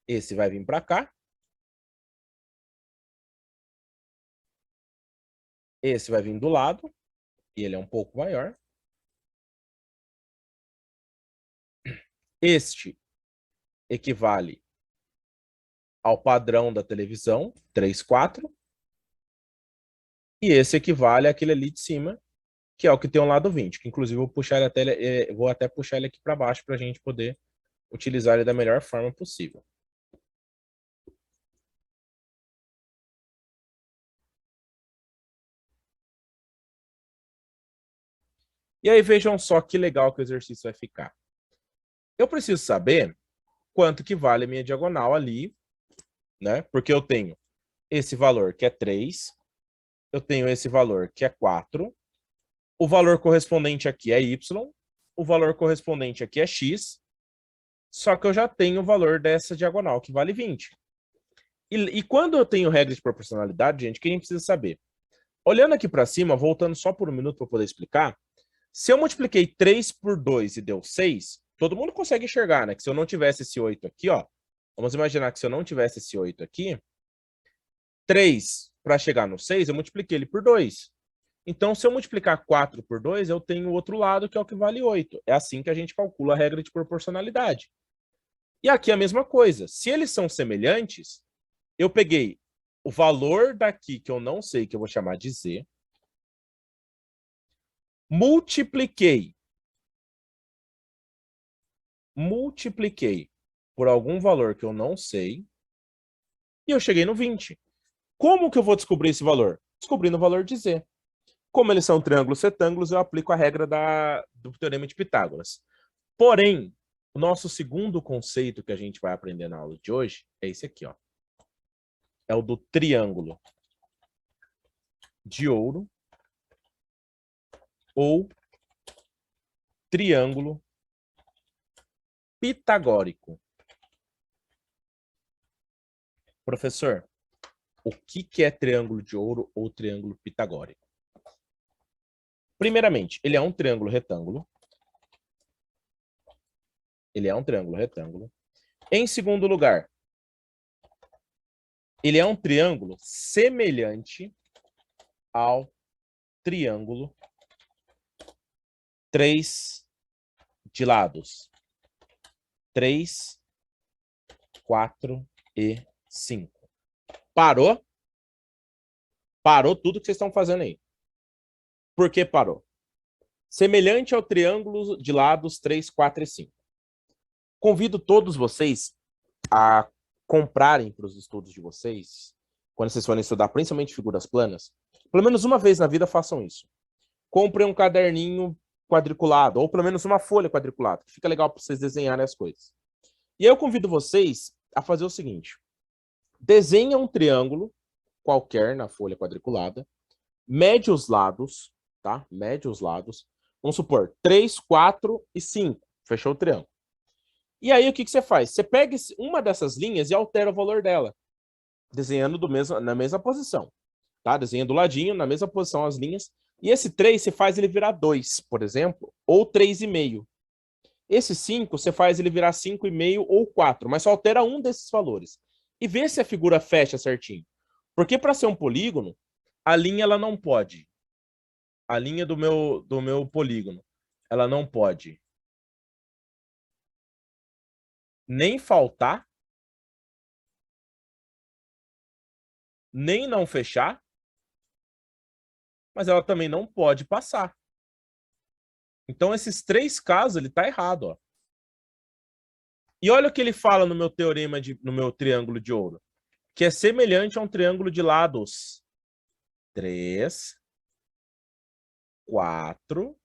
Esse vai vir para cá. Esse vai vir do lado, e ele é um pouco maior. Este equivale ao padrão da televisão, 3, 4. E esse equivale àquele ali de cima, que é o que tem um lado 20, que inclusive vou até puxar ele aqui para baixo para a gente poder utilizar ele da melhor forma possível. E aí vejam só que legal que o exercício vai ficar. Eu preciso saber quanto que vale a minha diagonal ali né? Porque eu tenho esse valor que é 3, eu tenho esse valor que é 4, o valor correspondente aqui é y, o valor correspondente aqui é x, só que eu já tenho o valor dessa diagonal, que vale 20. E quando eu tenho regra de proporcionalidade, gente, o que a gente precisa saber? Olhando aqui para cima, voltando só por um minuto para poder explicar, se eu multipliquei 3 por 2 e deu 6, todo mundo consegue enxergar, né? Que se eu não tivesse esse 8 aqui, ó, vamos imaginar que se eu não tivesse esse 8 aqui, 3 para chegar no 6, eu multipliquei ele por 2. Então, se eu multiplicar 4 por 2, eu tenho o outro lado, que é o que vale 8. É assim que a gente calcula a regra de proporcionalidade. E aqui a mesma coisa. Se eles são semelhantes, eu peguei o valor daqui, que eu não sei, que eu vou chamar de z, multipliquei por algum valor que eu não sei, e eu cheguei no 20. Como que eu vou descobrir esse valor? Descobrindo o valor de z. Como eles são triângulos retângulos, eu aplico a regra do Teorema de Pitágoras. Porém, o nosso segundo conceito que a gente vai aprender na aula de hoje é esse aqui, ó. É o do triângulo de ouro ou triângulo pitagórico. Professor, o que é triângulo de ouro ou triângulo pitagórico? Primeiramente, ele é um triângulo retângulo. Ele é um triângulo retângulo. Em segundo lugar, ele é um triângulo semelhante ao triângulo 3 de lados. 3, 4 e 5. Parou? Parou tudo que vocês estão fazendo aí. Por que parou? Semelhante ao triângulo de lados 3, 4 e 5. Convido todos vocês a comprarem para os estudos de vocês, quando vocês forem estudar principalmente figuras planas, pelo menos uma vez na vida façam isso. Comprem um caderninho quadriculado, ou pelo menos uma folha quadriculada, que fica legal para vocês desenharem as coisas. E aí eu convido vocês a fazer o seguinte: desenha um triângulo qualquer na folha quadriculada, mede os lados, tá? Mede os lados. Vamos supor, 3, 4 e 5. Fechou o triângulo. E aí, o que você faz? Você pega uma dessas linhas e altera o valor dela, desenhando na mesma posição, tá? Desenha do ladinho, na mesma posição as linhas. E esse 3, você faz ele virar 2, por exemplo, ou 3,5. Esse 5, você faz ele virar 5,5 ou 4, mas só altera um desses valores. E vê se a figura fecha certinho. Porque para ser um polígono, a linha ela não pode. A linha do meu polígono, ela não pode nem faltar, nem não fechar, mas ela também não pode passar. Então, esses 3 casos, ele está errado, ó. E olha o que ele fala no meu teorema, no meu triângulo de ouro, que é semelhante a um triângulo de lados 3, 4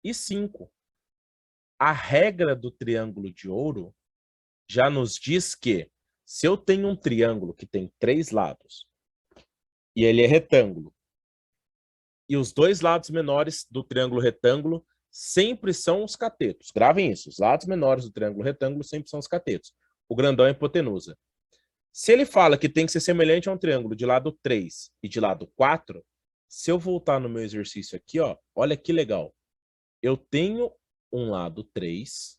e 5. A regra do triângulo de ouro já nos diz que, se eu tenho um triângulo que tem 3 lados, e ele é retângulo, e os 2 lados menores do triângulo retângulo sempre são os catetos. Gravem isso, os lados menores do triângulo retângulo sempre são os catetos. O grandão é a hipotenusa. Se ele fala que tem que ser semelhante a um triângulo de lado 3 e de lado 4, se eu voltar no meu exercício aqui, ó, olha que legal. Eu tenho um lado 3,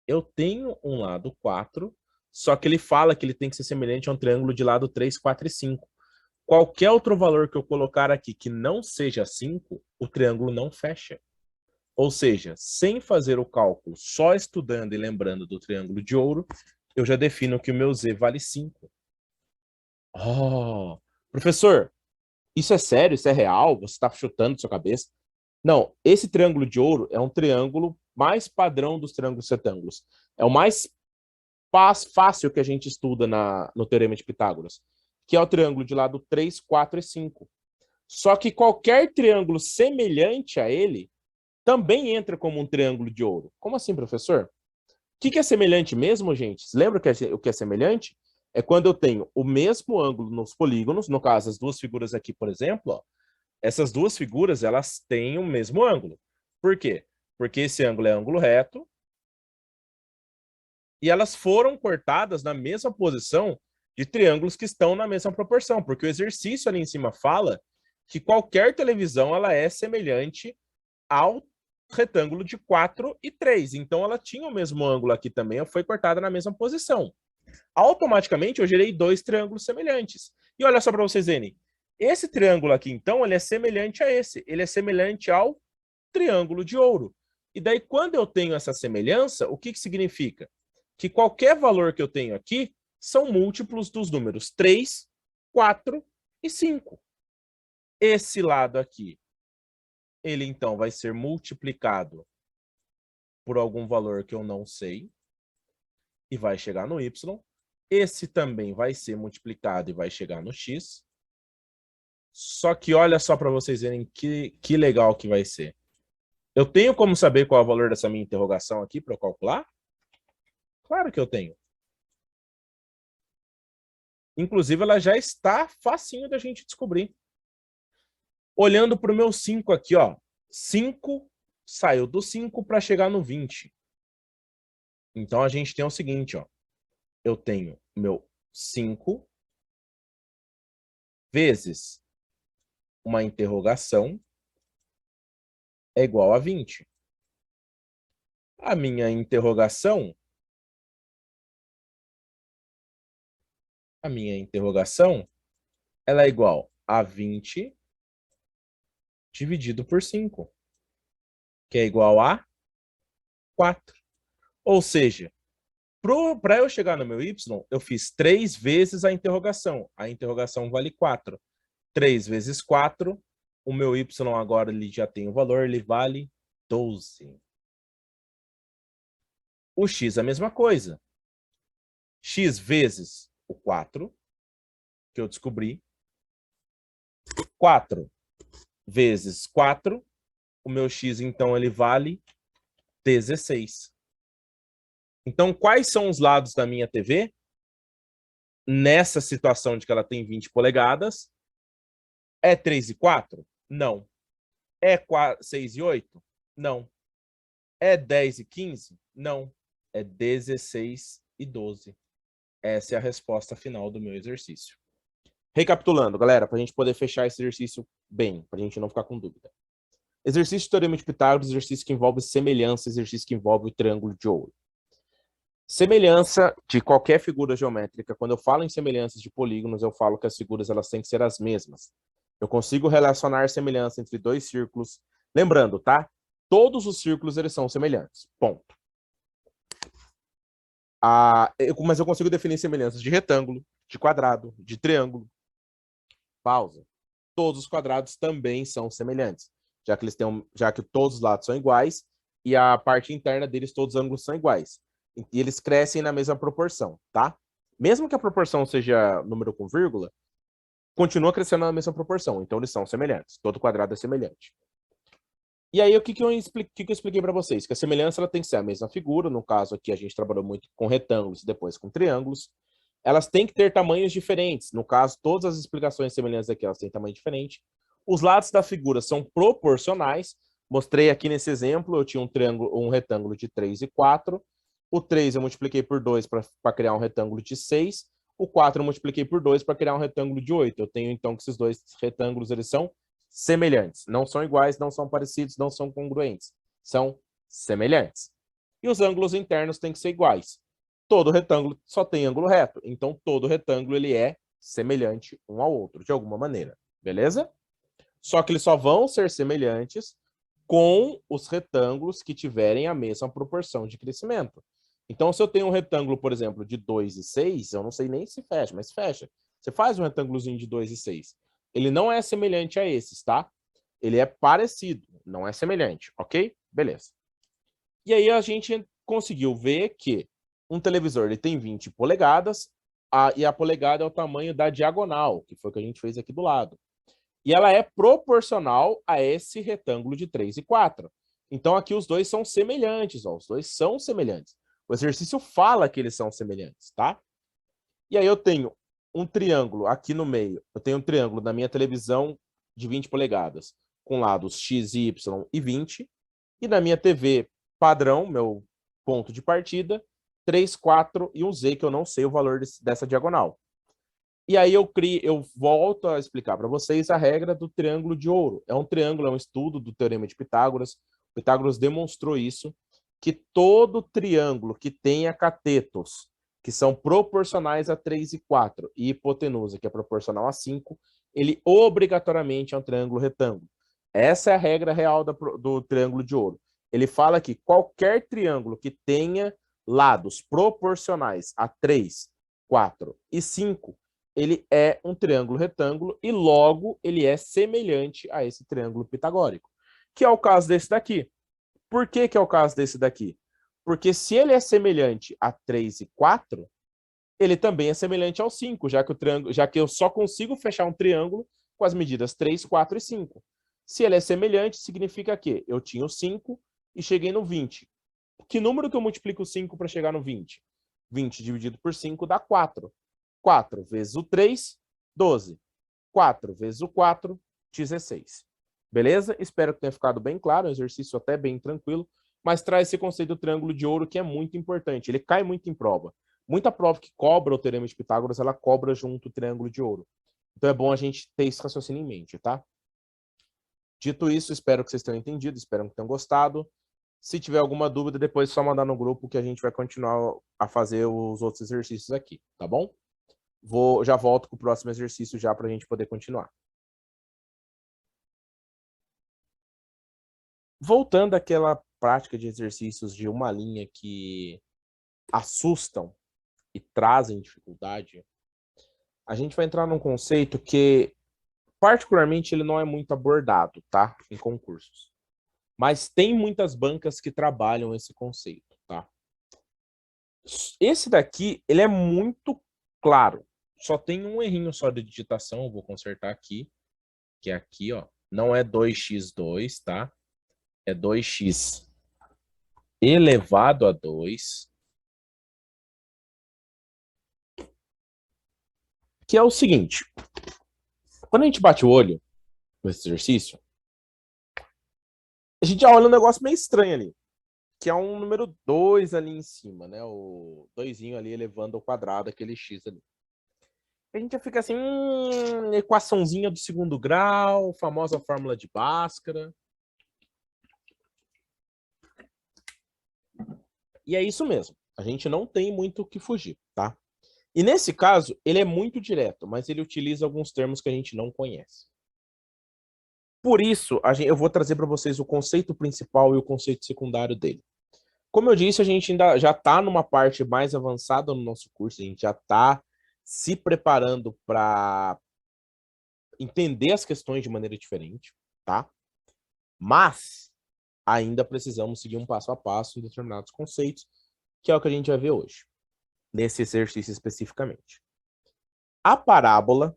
eu tenho um lado 4, só que ele fala que ele tem que ser semelhante a um triângulo de lado 3, 4 e 5. Qualquer outro valor que eu colocar aqui que não seja 5, o triângulo não fecha. Ou seja, sem fazer o cálculo, só estudando e lembrando do triângulo de ouro, eu já defino que o meu Z vale 5. Oh, professor, isso é sério? Isso é real? Você está chutando de sua cabeça? Não, esse triângulo de ouro é um triângulo mais padrão dos triângulos retângulos. É o mais fácil que a gente estuda no Teorema de Pitágoras, que é o triângulo de lado 3, 4 e 5. Só que qualquer triângulo semelhante a ele também entra como um triângulo de ouro. Como assim, professor? que é semelhante mesmo, gente? Lembra o que é semelhante? É quando eu tenho o mesmo ângulo nos polígonos, no caso, as duas figuras aqui, por exemplo, ó, essas duas figuras, elas têm o mesmo ângulo. Por quê? Porque esse ângulo é ângulo reto e elas foram cortadas na mesma posição de triângulos que estão na mesma proporção, porque o exercício ali em cima fala que qualquer televisão ela é semelhante ao retângulo de 4 e 3. Então, ela tinha o mesmo ângulo aqui também, foi cortada na mesma posição. Automaticamente, eu gerei dois triângulos semelhantes. E olha só para vocês verem. Esse triângulo aqui, então, ele é semelhante a esse. Ele é semelhante ao triângulo de ouro. E daí, quando eu tenho essa semelhança, o que significa? Que qualquer valor que eu tenho aqui são múltiplos dos números 3, 4 e 5. Esse lado aqui, ele então vai ser multiplicado por algum valor que eu não sei e vai chegar no y. Esse também vai ser multiplicado e vai chegar no x. Só que olha só para vocês verem que legal que vai ser. Eu tenho como saber qual é o valor dessa minha interrogação aqui para eu calcular? Claro que eu tenho. Inclusive, ela já está facinho da gente descobrir. Olhando para o meu 5 aqui, ó. 5 saiu do 5 para chegar no 20. Então, a gente tem o seguinte, ó. Eu tenho meu 5 vezes uma interrogação é igual a 20. A minha interrogação ela é igual a 20 dividido por 5, que é igual a 4. Ou seja, para eu chegar no meu y, eu fiz 3 vezes a interrogação. A interrogação vale 4. 3 vezes 4, o meu y agora ele já tem o valor, ele vale 12. O x é a mesma coisa. X vezes o 4, que eu descobri. 4 vezes 4, o meu x, então, ele vale 16. Então, quais são os lados da minha TV? Nessa situação de que ela tem 20 polegadas, é 3 e 4? Não. É 6 e 8? Não. É 10 e 15? Não. É 16 e 12. Essa é a resposta final do meu exercício. Recapitulando, galera, para a gente poder fechar esse exercício bem, para a gente não ficar com dúvida. Exercício de Teorema de Pitágoras, exercício que envolve semelhança, exercício que envolve o triângulo de ouro. Semelhança de qualquer figura geométrica. Quando eu falo em semelhanças de polígonos, eu falo que as figuras elas têm que ser as mesmas. Eu consigo relacionar semelhança entre dois círculos. Lembrando, tá? Todos os círculos eles são semelhantes. Ponto. Mas eu consigo definir semelhanças de retângulo, de quadrado, de triângulo. Pausa. Todos os quadrados também são semelhantes, já que todos os lados são iguais e a parte interna deles, todos os ângulos são iguais. E eles crescem na mesma proporção, tá? Mesmo que a proporção seja número com vírgula, continua crescendo na mesma proporção. Então, eles são semelhantes. Todo quadrado é semelhante. E aí, o que eu expliquei para vocês? Que a semelhança ela tem que ser a mesma figura. No caso aqui, a gente trabalhou muito com retângulos e depois com triângulos. Elas têm que ter tamanhos diferentes. No caso, todas as explicações semelhantes aqui, elas têm tamanho diferente. Os lados da figura são proporcionais. Mostrei aqui nesse exemplo, eu tinha um retângulo de 3 e 4. O 3 eu multipliquei por 2 para criar um retângulo de 6. O 4 eu multipliquei por 2 para criar um retângulo de 8. Eu tenho, então, que esses dois retângulos eles são semelhantes. Não são iguais, não são parecidos, não são congruentes. São semelhantes. E os ângulos internos têm que ser iguais. Todo retângulo só tem ângulo reto. Então, todo retângulo ele é semelhante um ao outro, de alguma maneira. Beleza? Só que eles só vão ser semelhantes com os retângulos que tiverem a mesma proporção de crescimento. Então, se eu tenho um retângulo, por exemplo, de 2 e 6, eu não sei nem se fecha, mas fecha. Você faz um retângulozinho de 2 e 6. Ele não é semelhante a esses, tá? Ele é parecido, não é semelhante, ok? Beleza. E aí a gente conseguiu ver que um televisor ele tem 20 polegadas e a polegada é o tamanho da diagonal, que foi o que a gente fez aqui do lado. E ela é proporcional a esse retângulo de 3 e 4. Então, aqui os dois são semelhantes, ó, os dois são semelhantes. O exercício fala que eles são semelhantes, tá? E aí eu tenho um triângulo aqui no meio. Eu tenho um triângulo na minha televisão de 20 polegadas, com lados X, Y e 20. E na minha TV padrão, meu ponto de partida, 3, 4 e um Z, que eu não sei o valor dessa diagonal. E aí eu volto a explicar para vocês a regra do triângulo de ouro. É um triângulo, é um estudo do Teorema de Pitágoras. Pitágoras demonstrou isso, que todo triângulo que tenha catetos, que são proporcionais a 3 e 4, e hipotenusa, que é proporcional a 5, ele obrigatoriamente é um triângulo retângulo. Essa é a regra real do triângulo de ouro. Ele fala que qualquer triângulo que tenha lados proporcionais a 3, 4 e 5, ele é um triângulo retângulo e logo ele é semelhante a esse triângulo pitagórico, que é o caso desse daqui. Por que é o caso desse daqui? Porque se ele é semelhante a 3 e 4, ele também é semelhante ao 5, já que eu só consigo fechar um triângulo com as medidas 3, 4 e 5. Se ele é semelhante, significa que eu tinha o 5 e cheguei no 20. Que número que eu multiplico o 5 para chegar no 20? 20 dividido por 5 dá 4. 4 vezes o 3, 12. 4 vezes o 4, 16. Beleza? Espero que tenha ficado bem claro, um exercício até bem tranquilo, mas traz esse conceito do triângulo de ouro que é muito importante. Ele cai muito em prova. Muita prova que cobra o Teorema de Pitágoras, ela cobra junto o triângulo de ouro. Então é bom a gente ter esse raciocínio em mente, tá? Dito isso, espero que vocês tenham entendido, espero que tenham gostado. Se tiver alguma dúvida, depois é só mandar no grupo que a gente vai continuar a fazer os outros exercícios aqui, tá bom? Já volto com o próximo exercício já para a gente poder continuar. Voltando àquela prática de exercícios de uma linha que assustam e trazem dificuldade, a gente vai entrar num conceito que, particularmente, ele não é muito abordado, tá? Em concursos. Mas tem muitas bancas que trabalham esse conceito, tá? Esse daqui, ele é muito claro. Só tem um errinho só de digitação, eu vou consertar aqui, que é aqui, ó. Não é 2x2, tá? É 2x elevado a 2, que é o seguinte. Quando a gente bate o olho nesse exercício, a gente já olha um negócio meio estranho ali, que é um número 2 ali em cima, né? O 2 ali elevando ao quadrado aquele x ali. A gente já fica assim, equaçãozinha do segundo grau, famosa fórmula de Bhaskara. E é isso mesmo. A gente não tem muito o que fugir, tá? E nesse caso, ele é muito direto, mas ele utiliza alguns termos que a gente não conhece. Por isso, eu vou trazer para vocês o conceito principal e o conceito secundário dele. Como eu disse, a gente ainda já está numa parte mais avançada no nosso curso, a gente já está se preparando para entender as questões de maneira diferente, tá? Mas ainda precisamos seguir um passo a passo em determinados conceitos, que é o que a gente vai ver hoje, nesse exercício especificamente. A parábola.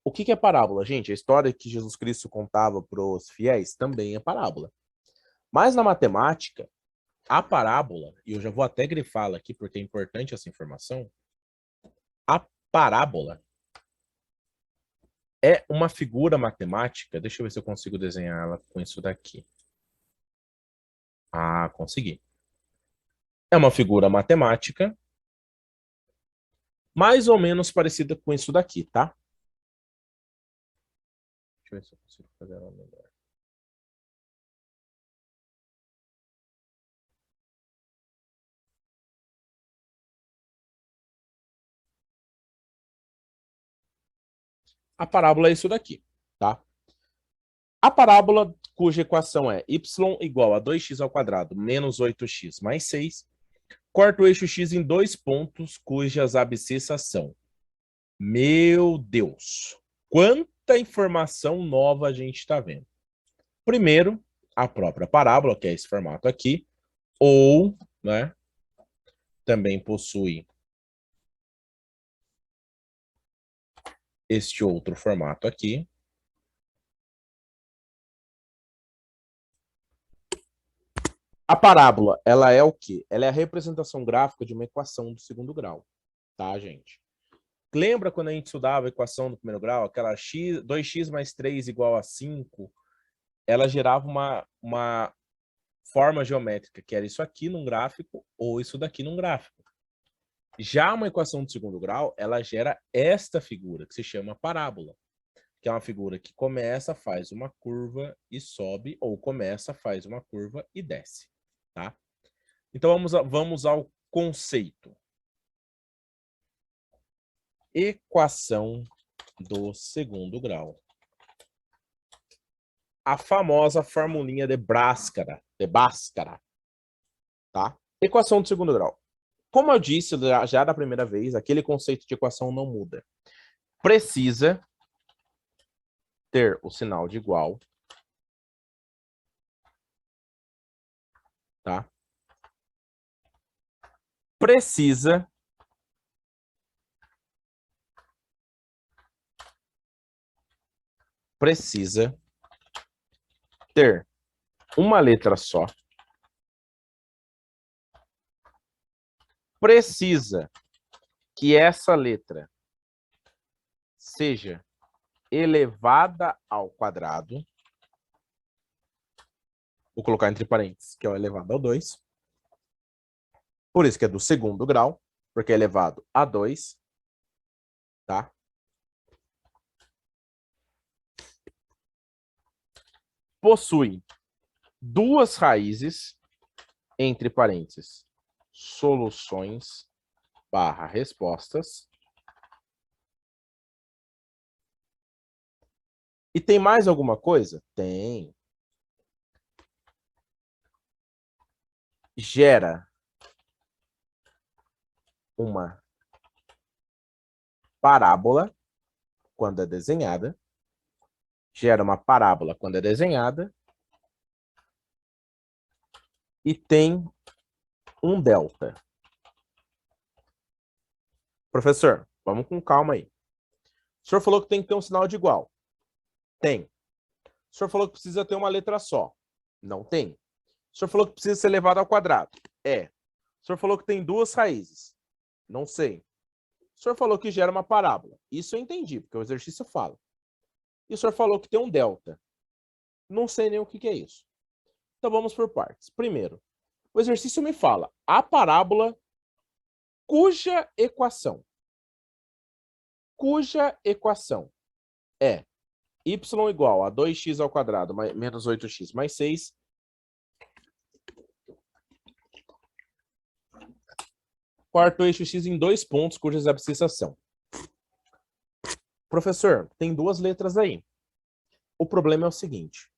O que é parábola, gente? A história que Jesus Cristo contava para os fiéis também é parábola. Mas na matemática, a parábola, e eu já vou até grifá-la aqui porque é importante essa informação, a parábola é uma figura matemática. Deixa eu ver se eu consigo desenhar ela com isso daqui. Ah, consegui. É uma figura matemática mais ou menos parecida com isso daqui, tá? Deixa eu ver se eu consigo fazer ela melhor. A parábola é isso daqui, tá? A parábola cuja equação é y igual a 2x ao quadrado menos 8x mais 6, corta o eixo x em dois pontos cujas abscissas são. Meu Deus! Quanta informação nova a gente está vendo. Primeiro, a própria parábola, que é esse formato aqui, ou, né, também possui este outro formato aqui. A parábola, ela é o quê? Ela é a representação gráfica de uma equação do segundo grau, tá, gente? Lembra quando a gente estudava a equação do primeiro grau? Aquela 2x mais 3 igual a 5, ela gerava uma forma geométrica, que era isso aqui num gráfico ou isso daqui num gráfico. Já uma equação do segundo grau, ela gera esta figura, que se chama parábola, que é uma figura que começa, faz uma curva e sobe, ou começa, faz uma curva e desce, tá? Então vamos ao conceito. Equação do segundo grau. A famosa formulinha de Bhaskara, tá? Equação do segundo grau. Como eu disse já da primeira vez, aquele conceito de equação não muda. Precisa ter o sinal de igual, tá? Precisa ter uma letra só. Precisa que essa letra seja elevada ao quadrado. Vou colocar entre parênteses, que é o elevado ao 2. Por isso que é do segundo grau, porque é elevado a 2. Tá? Possui duas raízes, entre parênteses, soluções barra respostas. E tem mais alguma coisa? Tem. Gera uma parábola quando é desenhada. Gera uma parábola quando é desenhada. E tem um delta. Professor, vamos com calma aí. O senhor falou que tem que ter um sinal de igual. Tem. O senhor falou que precisa ter uma letra só. Não tem. O senhor falou que precisa ser elevado ao quadrado. É. O senhor falou que tem duas raízes. Não sei. O senhor falou que gera uma parábola. Isso eu entendi, porque o exercício fala. E o senhor falou que tem um delta. Não sei nem o que é isso. Então vamos por partes. Primeiro, o exercício me fala a parábola cuja equação é y igual a 2x ao quadrado menos 8x mais 6 quarto eixo x em 2 pontos cujas abscissas são. Professor, tem duas letras aí. O problema é o seguinte.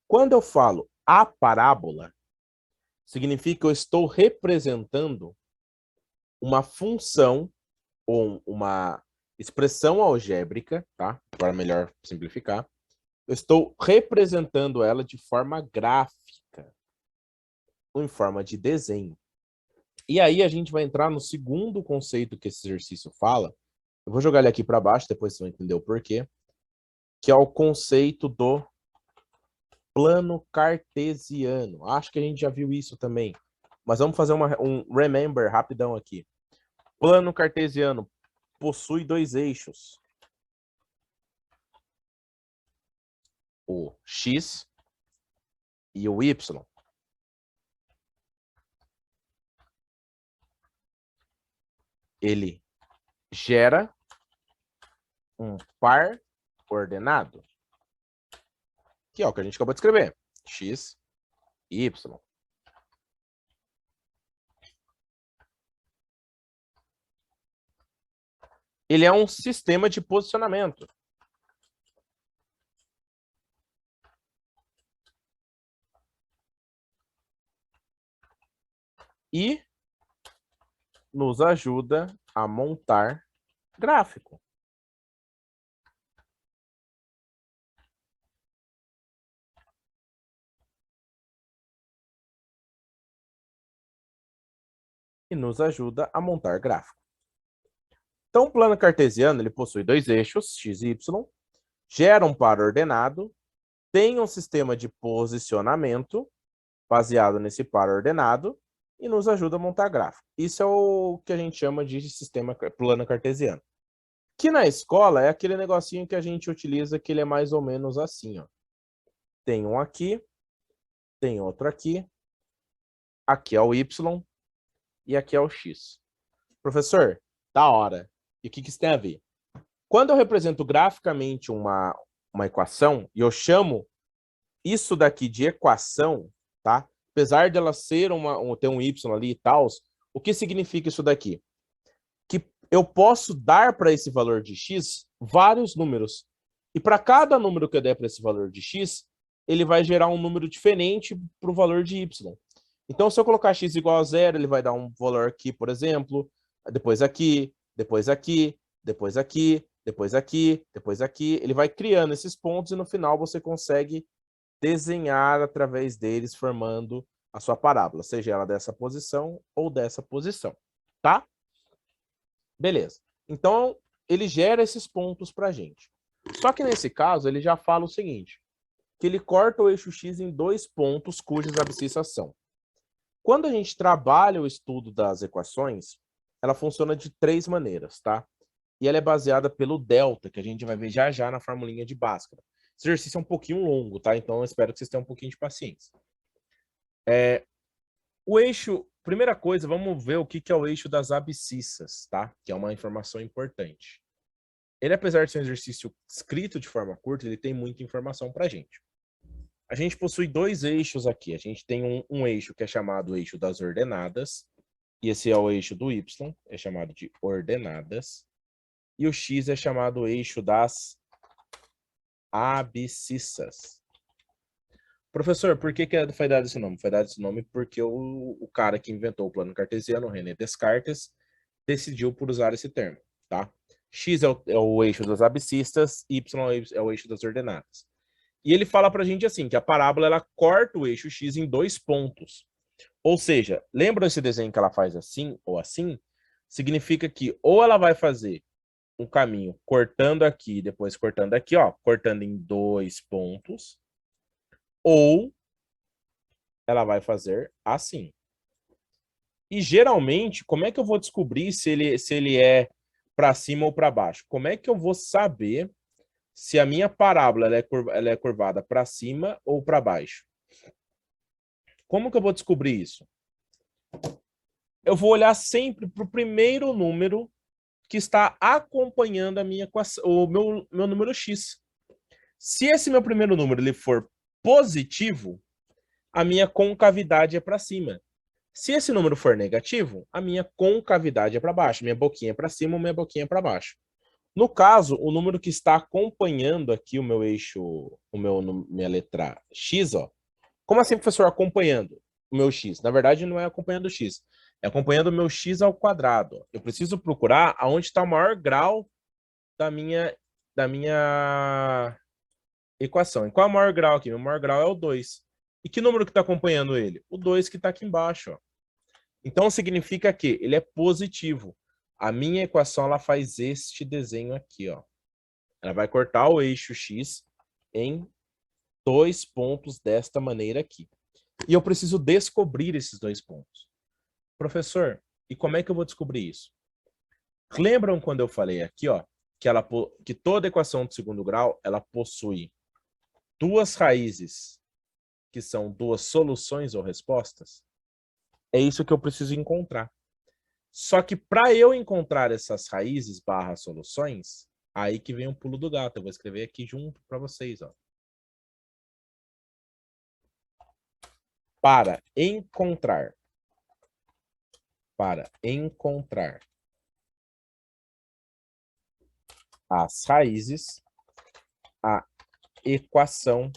Quando eu falo a parábola, significa que eu estou representando uma função ou uma expressão algébrica, tá? Para melhor simplificar. Eu estou representando ela de forma gráfica, ou em forma de desenho. E aí a gente vai entrar no segundo conceito que esse exercício fala. Eu vou jogar ele aqui para baixo, depois você vai entender o porquê. Que é o conceito do plano cartesiano. Acho que a gente já viu isso também. Mas vamos fazer um remember rapidão aqui. Plano cartesiano possui dois eixos. O x e o y. Ele gera um par ordenado. Que é o que a gente acabou de escrever. X e y. Ele é um sistema de posicionamento. E nos ajuda a montar gráfico. E nos ajuda a montar gráfico. Então, o plano cartesiano ele possui dois eixos, x e y, gera um par ordenado, tem um sistema de posicionamento baseado nesse par ordenado e nos ajuda a montar gráfico. Isso é o que a gente chama de sistema plano cartesiano. Que na escola é aquele negocinho que a gente utiliza que ele é mais ou menos assim, ó. Tem um aqui, tem outro aqui é o Y e aqui é o X. Professor, da hora. E o que isso tem a ver? Quando eu represento graficamente uma equação e eu chamo isso daqui de equação, tá? Apesar dela ser ter um Y ali e tal, o que significa isso daqui? Que eu posso dar para esse valor de X vários números. E para cada número que eu der para esse valor de X, ele vai gerar um número diferente para o valor de Y. Então, se eu colocar X igual a 0, ele vai dar um valor aqui, por exemplo, depois aqui, depois aqui, depois aqui, depois aqui, depois aqui. Ele vai criando esses pontos e no final você consegue desenhar através deles, formando a sua parábola, seja ela dessa posição ou dessa posição, tá? Beleza. Então, ele gera esses pontos para a gente. Só que nesse caso, ele já fala o seguinte, que ele corta o eixo X em 2 pontos cujas abscissas são. Quando a gente trabalha o estudo das equações, ela funciona de 3 maneiras, tá? E ela é baseada pelo delta, que a gente vai ver já já na formulinha de Bhaskara. Esse exercício é um pouquinho longo, tá? Então eu espero que vocês tenham um pouquinho de paciência. O eixo, primeira coisa, vamos ver o que é o eixo das abscissas, tá? Que é uma informação importante. Ele, apesar de ser um exercício escrito de forma curta, ele tem muita informação pra gente. A gente possui 2 eixos aqui. A gente tem um eixo que é chamado eixo das ordenadas, e esse é o eixo do Y, é chamado de ordenadas, e o X é chamado eixo das abscissas. Professor, por que foi dado esse nome? Foi dado esse nome porque o cara que inventou o plano cartesiano, René Descartes, decidiu por usar esse termo, tá? X é o eixo das abscissas, Y é o eixo das ordenadas. E ele fala pra gente assim, que a parábola ela corta o eixo X em 2 pontos. Ou seja, lembra esse desenho que ela faz assim ou assim? Significa que ou ela vai fazer um caminho cortando aqui, depois cortando aqui, ó, cortando em 2 pontos, ou ela vai fazer assim. E geralmente, como é que eu vou descobrir se ele é para cima ou para baixo? Como é que eu vou saber se a minha parábola ela é curvada para cima ou para baixo? Como que eu vou descobrir isso? Eu vou olhar sempre para o primeiro número que está acompanhando a minha equação, o meu número x. Se esse meu primeiro número ele for positivo, a minha concavidade é para cima. Se esse número for negativo, a minha concavidade é para baixo. Minha boquinha é para cima, minha boquinha é para baixo. No caso, o número que está acompanhando aqui o meu eixo, minha letra x, ó. Como assim, professor, acompanhando o meu x? Na verdade, não é acompanhando o x. É acompanhando o meu x ao quadrado. Eu preciso procurar aonde está o maior grau da minha equação. E qual é o maior grau aqui? Meu maior grau é o 2. E que número que está acompanhando ele? O 2 que está aqui embaixo, ó. Então, significa que ele é positivo. A minha equação ela faz este desenho aqui, ó. Ela vai cortar o eixo x em 2 pontos desta maneira aqui. E eu preciso descobrir esses 2 pontos. Professor, e como é que eu vou descobrir isso? Lembram quando eu falei aqui, ó, que toda equação de segundo grau, ela possui 2 raízes, que são 2 soluções ou respostas? É isso que eu preciso encontrar. Só que para eu encontrar essas raízes / soluções, aí que vem o pulo do gato. Eu vou escrever aqui junto para vocês, ó. Para encontrar as raízes, a equação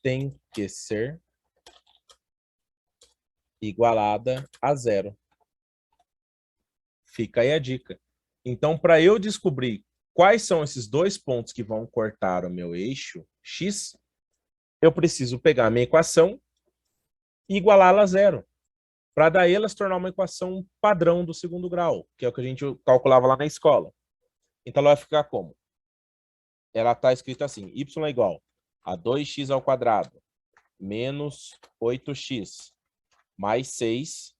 tem que ser igualada a 0. Fica aí a dica. Então, para eu descobrir quais são esses 2 pontos que vão cortar o meu eixo x, eu preciso pegar a minha equação e igualá-la a 0. Para daí ela se tornar uma equação padrão do segundo grau, que é o que a gente calculava lá na escola. Então ela vai ficar como? Ela está escrita assim, y é igual a 2x ao quadrado menos 8x mais 6.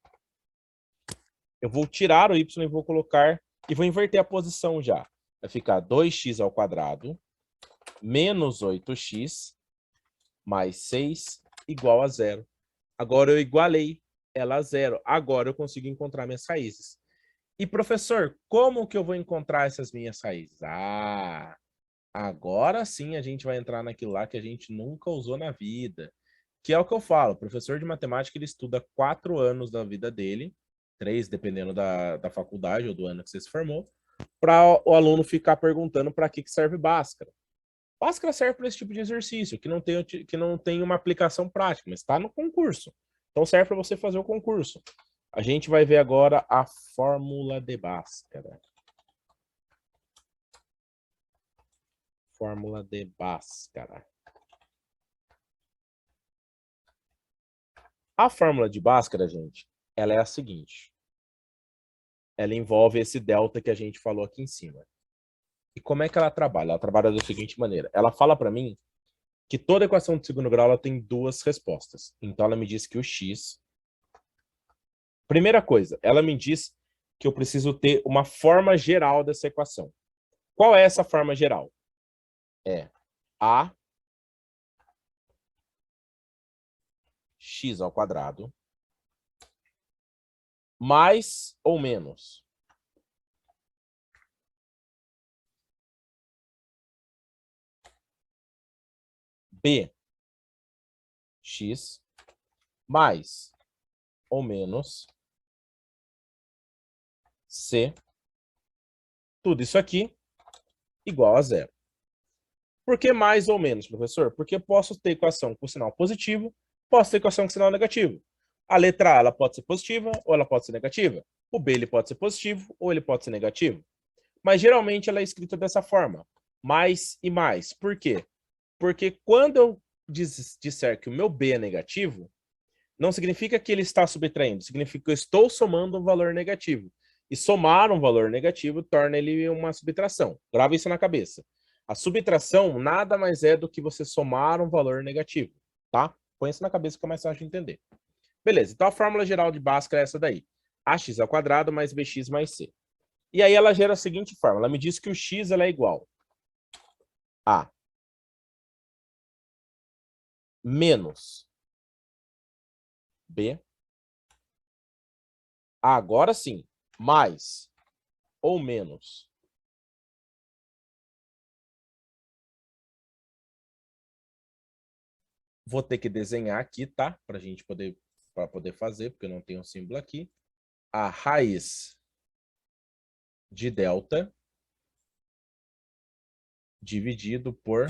Eu vou tirar o y e vou colocar, e vou inverter a posição já. Vai ficar 2x ao quadrado menos 8x mais 6 igual a 0. Agora eu igualei ela a 0. Agora eu consigo encontrar minhas raízes. E, professor, como que eu vou encontrar essas minhas raízes? Ah, agora sim a gente vai entrar naquilo lá que a gente nunca usou na vida. Que é o que eu falo, o professor de matemática, ele estuda 4 anos da vida dele, 3, dependendo da faculdade ou do ano que você se formou, para o aluno ficar perguntando para que serve Bhaskara. Bhaskara serve para esse tipo de exercício, que não tem uma aplicação prática, mas está no concurso. Então serve para você fazer o concurso. A gente vai ver agora a fórmula de Bhaskara. Fórmula de Bhaskara. A fórmula de Bhaskara, gente, ela é a seguinte. Ela envolve esse delta que a gente falou aqui em cima. E como é que ela trabalha? Ela trabalha da seguinte maneira. Ela fala para mim que toda equação de segundo grau ela tem duas respostas. Então ela me diz que o x... Primeira coisa, ela me diz que eu preciso ter uma forma geral dessa equação. Qual é essa forma geral? É a x ao quadrado mais ou menos b x mais ou menos c, tudo isso aqui igual a 0. Por que mais ou menos, professor? Porque eu posso ter equação com sinal positivo, posso ter equação com sinal negativo. A letra A ela pode ser positiva ou ela pode ser negativa. O B ele pode ser positivo ou ele pode ser negativo. Mas geralmente ela é escrita dessa forma, mais e mais. Por quê? Porque quando eu disser que o meu B é negativo, não significa que ele está subtraindo, significa que eu estou somando um valor negativo. E somar um valor negativo torna ele uma subtração. Grava isso na cabeça. A subtração nada mais é do que você somar um valor negativo, tá? Põe isso na cabeça que é mais fácil de entender. Beleza, então a fórmula geral de Bhaskara é essa daí. Ax ao quadrado mais bx mais c. E aí ela gera a seguinte fórmula. Ela me diz que o x ela é igual a menos b. Agora sim, mais ou menos vou ter que desenhar aqui, tá? Para a gente poder fazer, porque eu não tenho um símbolo aqui. A raiz de delta dividido por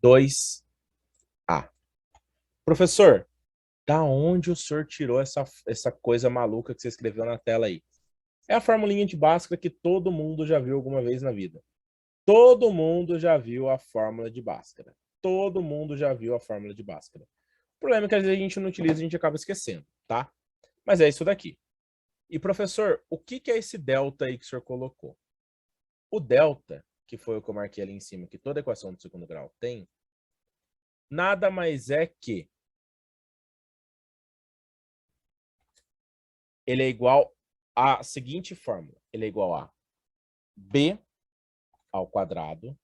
2a. Professor, da onde o senhor tirou essa coisa maluca que você escreveu na tela aí? É a formulinha de Bhaskara que todo mundo já viu alguma vez na vida. Todo mundo já viu a fórmula de Bhaskara. Todo mundo já viu a fórmula de Bhaskara. O problema é que às vezes a gente não utiliza e a gente acaba esquecendo, tá? Mas é isso daqui. E, professor, o que é esse delta aí que o senhor colocou? O delta, que foi o que eu marquei ali em cima, que toda equação do segundo grau tem, nada mais é que ele é igual à seguinte fórmula. Ele é igual a b ao quadrado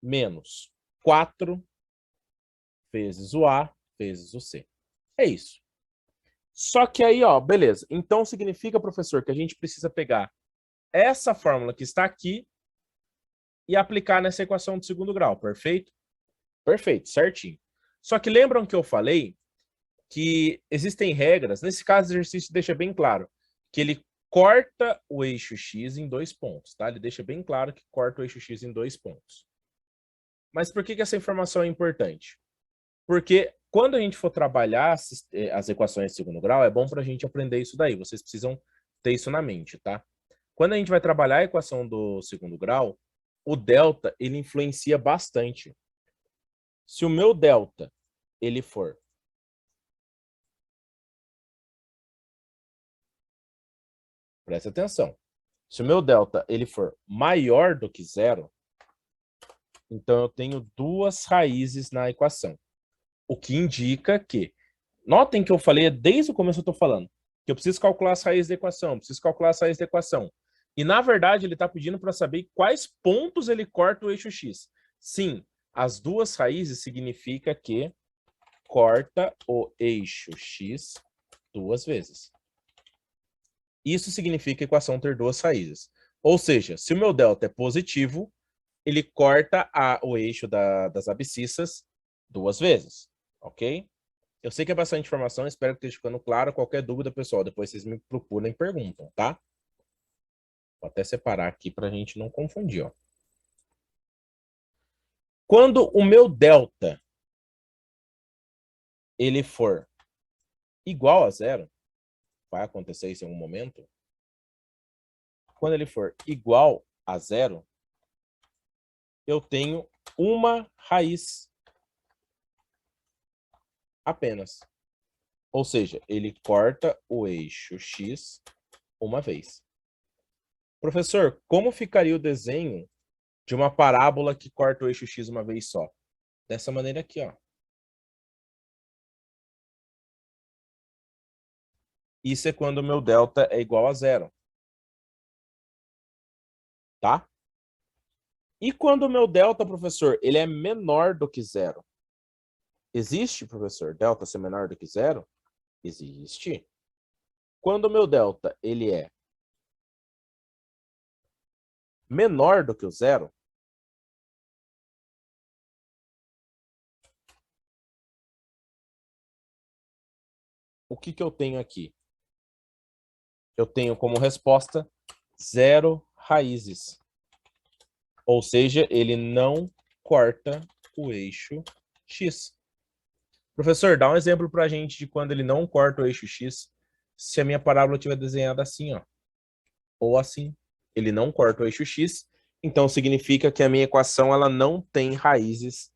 menos 4 vezes o a vezes o c. É isso. Só que aí, ó, beleza. Então significa, professor, que a gente precisa pegar essa fórmula que está aqui e aplicar nessa equação de segundo grau, perfeito? Perfeito, certinho. Só que lembram que eu falei que existem regras, nesse caso o exercício deixa bem claro, que ele corta o eixo x em 2 pontos, tá? Ele deixa bem claro que corta o eixo x em 2 pontos. Mas por que essa informação é importante? Porque quando a gente for trabalhar as equações de segundo grau, é bom para a gente aprender isso daí. Vocês precisam ter isso na mente, tá? Quando a gente vai trabalhar a equação do segundo grau, o delta, ele influencia bastante. Se o meu delta, ele for Presta atenção. Se o meu delta ele for maior do que zero, então eu tenho duas raízes na equação. O que indica que... Notem que eu falei, desde o começo eu estou falando, que eu preciso calcular as raízes da equação, preciso calcular as raízes da equação. E, na verdade, ele está pedindo para saber quais pontos ele corta o eixo x. Sim, as duas raízes significa que corta o eixo x duas vezes. Isso significa a equação ter duas raízes. Ou seja, se o meu delta é positivo, ele corta o eixo das abscissas duas vezes, ok? Eu sei que é bastante informação, espero que esteja ficando claro. Qualquer dúvida, pessoal, depois vocês me procuram e perguntam, tá? Vou até separar aqui para a gente não confundir, ó. Quando o meu delta ele for igual a zero, vai acontecer isso em algum momento. Quando ele for igual a zero, eu tenho uma raiz apenas. Ou seja, ele corta o eixo x uma vez. Professor, como ficaria o desenho de uma parábola que corta o eixo x uma vez só? Dessa maneira aqui, ó. Isso é quando o meu delta é igual a zero. Tá? E quando o meu delta, professor, ele é menor do que zero? Existe, professor, delta ser menor do que zero? Existe. Quando o meu delta ele é menor do que o zero, o que eu tenho aqui? Eu tenho como resposta zero raízes. Ou seja, ele não corta o eixo x. Professor, dá um exemplo para a gente de quando ele não corta o eixo x, se a minha parábola estiver desenhada assim, ó, ou assim. Ele não corta o eixo x, então significa que a minha equação ela não tem raízes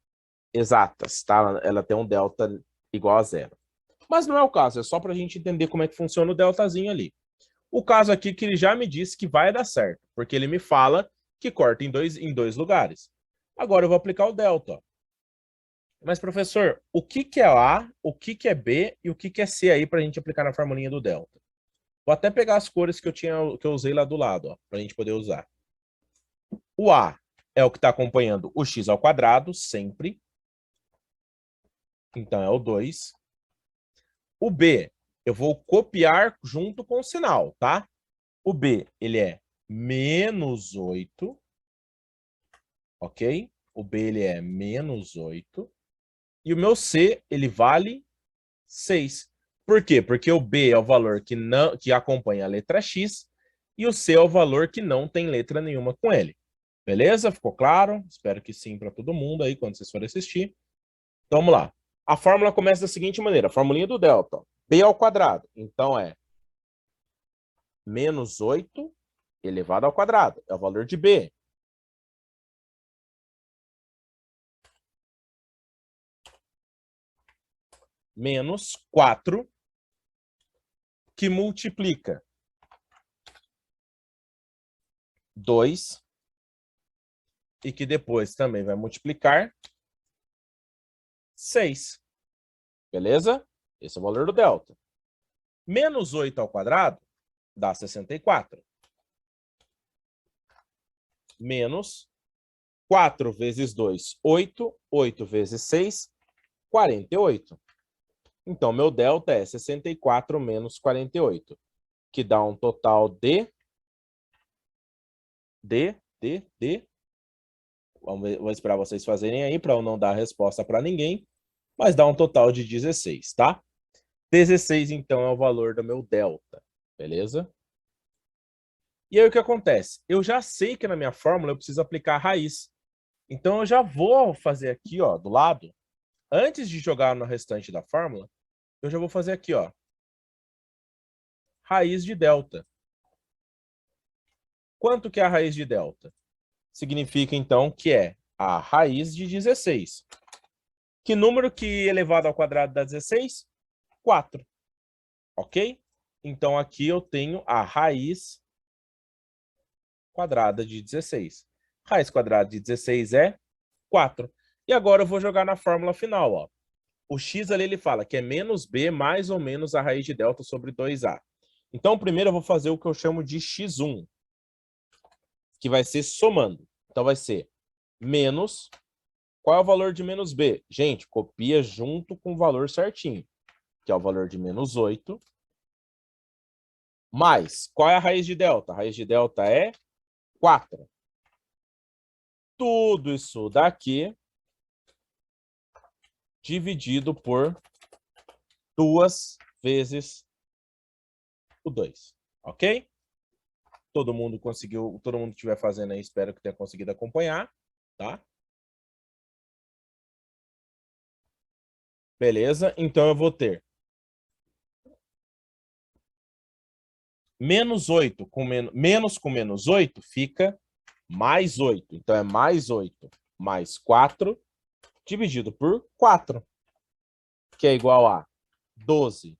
exatas, tá? Ela tem um delta igual a zero. Mas não é o caso, é só para a gente entender como é que funciona o deltazinho ali. O caso aqui que ele já me disse que vai dar certo, porque ele me fala que corta em dois lugares. Agora eu vou aplicar o delta, ó. Mas, professor, o que é A, o que é B e o que é C aí para a gente aplicar na formulinha do delta? Vou até pegar as cores que eu usei lá do lado, para a gente poder usar. O A é o que está acompanhando o x ao quadrado, sempre. Então, é o 2. O B, eu vou copiar junto com o sinal, tá? O B, ele é menos 8. Ok? O B, ele é menos 8. E o meu C, ele vale 6. Por quê? Porque o B é o valor que acompanha a letra X e o C é o valor que não tem letra nenhuma com ele. Beleza? Ficou claro? Espero que sim para todo mundo aí quando vocês forem assistir. Então, vamos lá. A fórmula começa da seguinte maneira. A formulinha do delta. Ó. B ao quadrado. Então, é menos 8 elevado ao quadrado. É o valor de B. Menos 4 que multiplica 2 e que depois também vai multiplicar 6. Beleza? Esse é o valor do delta. Menos 8 ao quadrado dá 64. Menos 4 vezes 2, 8. 8 vezes 6, 48. Então, meu delta é 64 menos 48, que dá um total de... Vou esperar vocês fazerem aí para eu não dar a resposta para ninguém, mas dá um total de 16, tá? 16, então, é o valor do meu delta, beleza? E aí, o que acontece? Eu já sei que na minha fórmula eu preciso aplicar a raiz. Então, eu já vou fazer aqui, ó, do lado, antes de jogar no restante da fórmula, eu já vou fazer aqui, ó, raiz de delta. Quanto que é a raiz de delta? Significa, então, que é a raiz de 16. Que número que elevado ao quadrado dá 16? 4. Ok? Então, aqui eu tenho a raiz quadrada de 16. Raiz quadrada de 16 é 4. E agora eu vou jogar na fórmula final, ó. O x ali ele fala que é menos b mais ou menos a raiz de delta sobre 2a. Então, primeiro eu vou fazer o que eu chamo de x1, que vai ser somando. Então, vai ser menos... Qual é o valor de menos b? Gente, copia junto com o valor certinho, que é o valor de menos 8. Mais, qual é a raiz de delta? A raiz de delta é 4. Tudo isso daqui dividido por 2 vezes o 2, ok? Todo mundo conseguiu, todo mundo que estiver fazendo aí, espero que tenha conseguido acompanhar, tá? Beleza? Então eu vou ter menos 8 com menos com menos 8 fica mais 8. Então é mais 8 mais 4 dividido por 4, que é igual a 12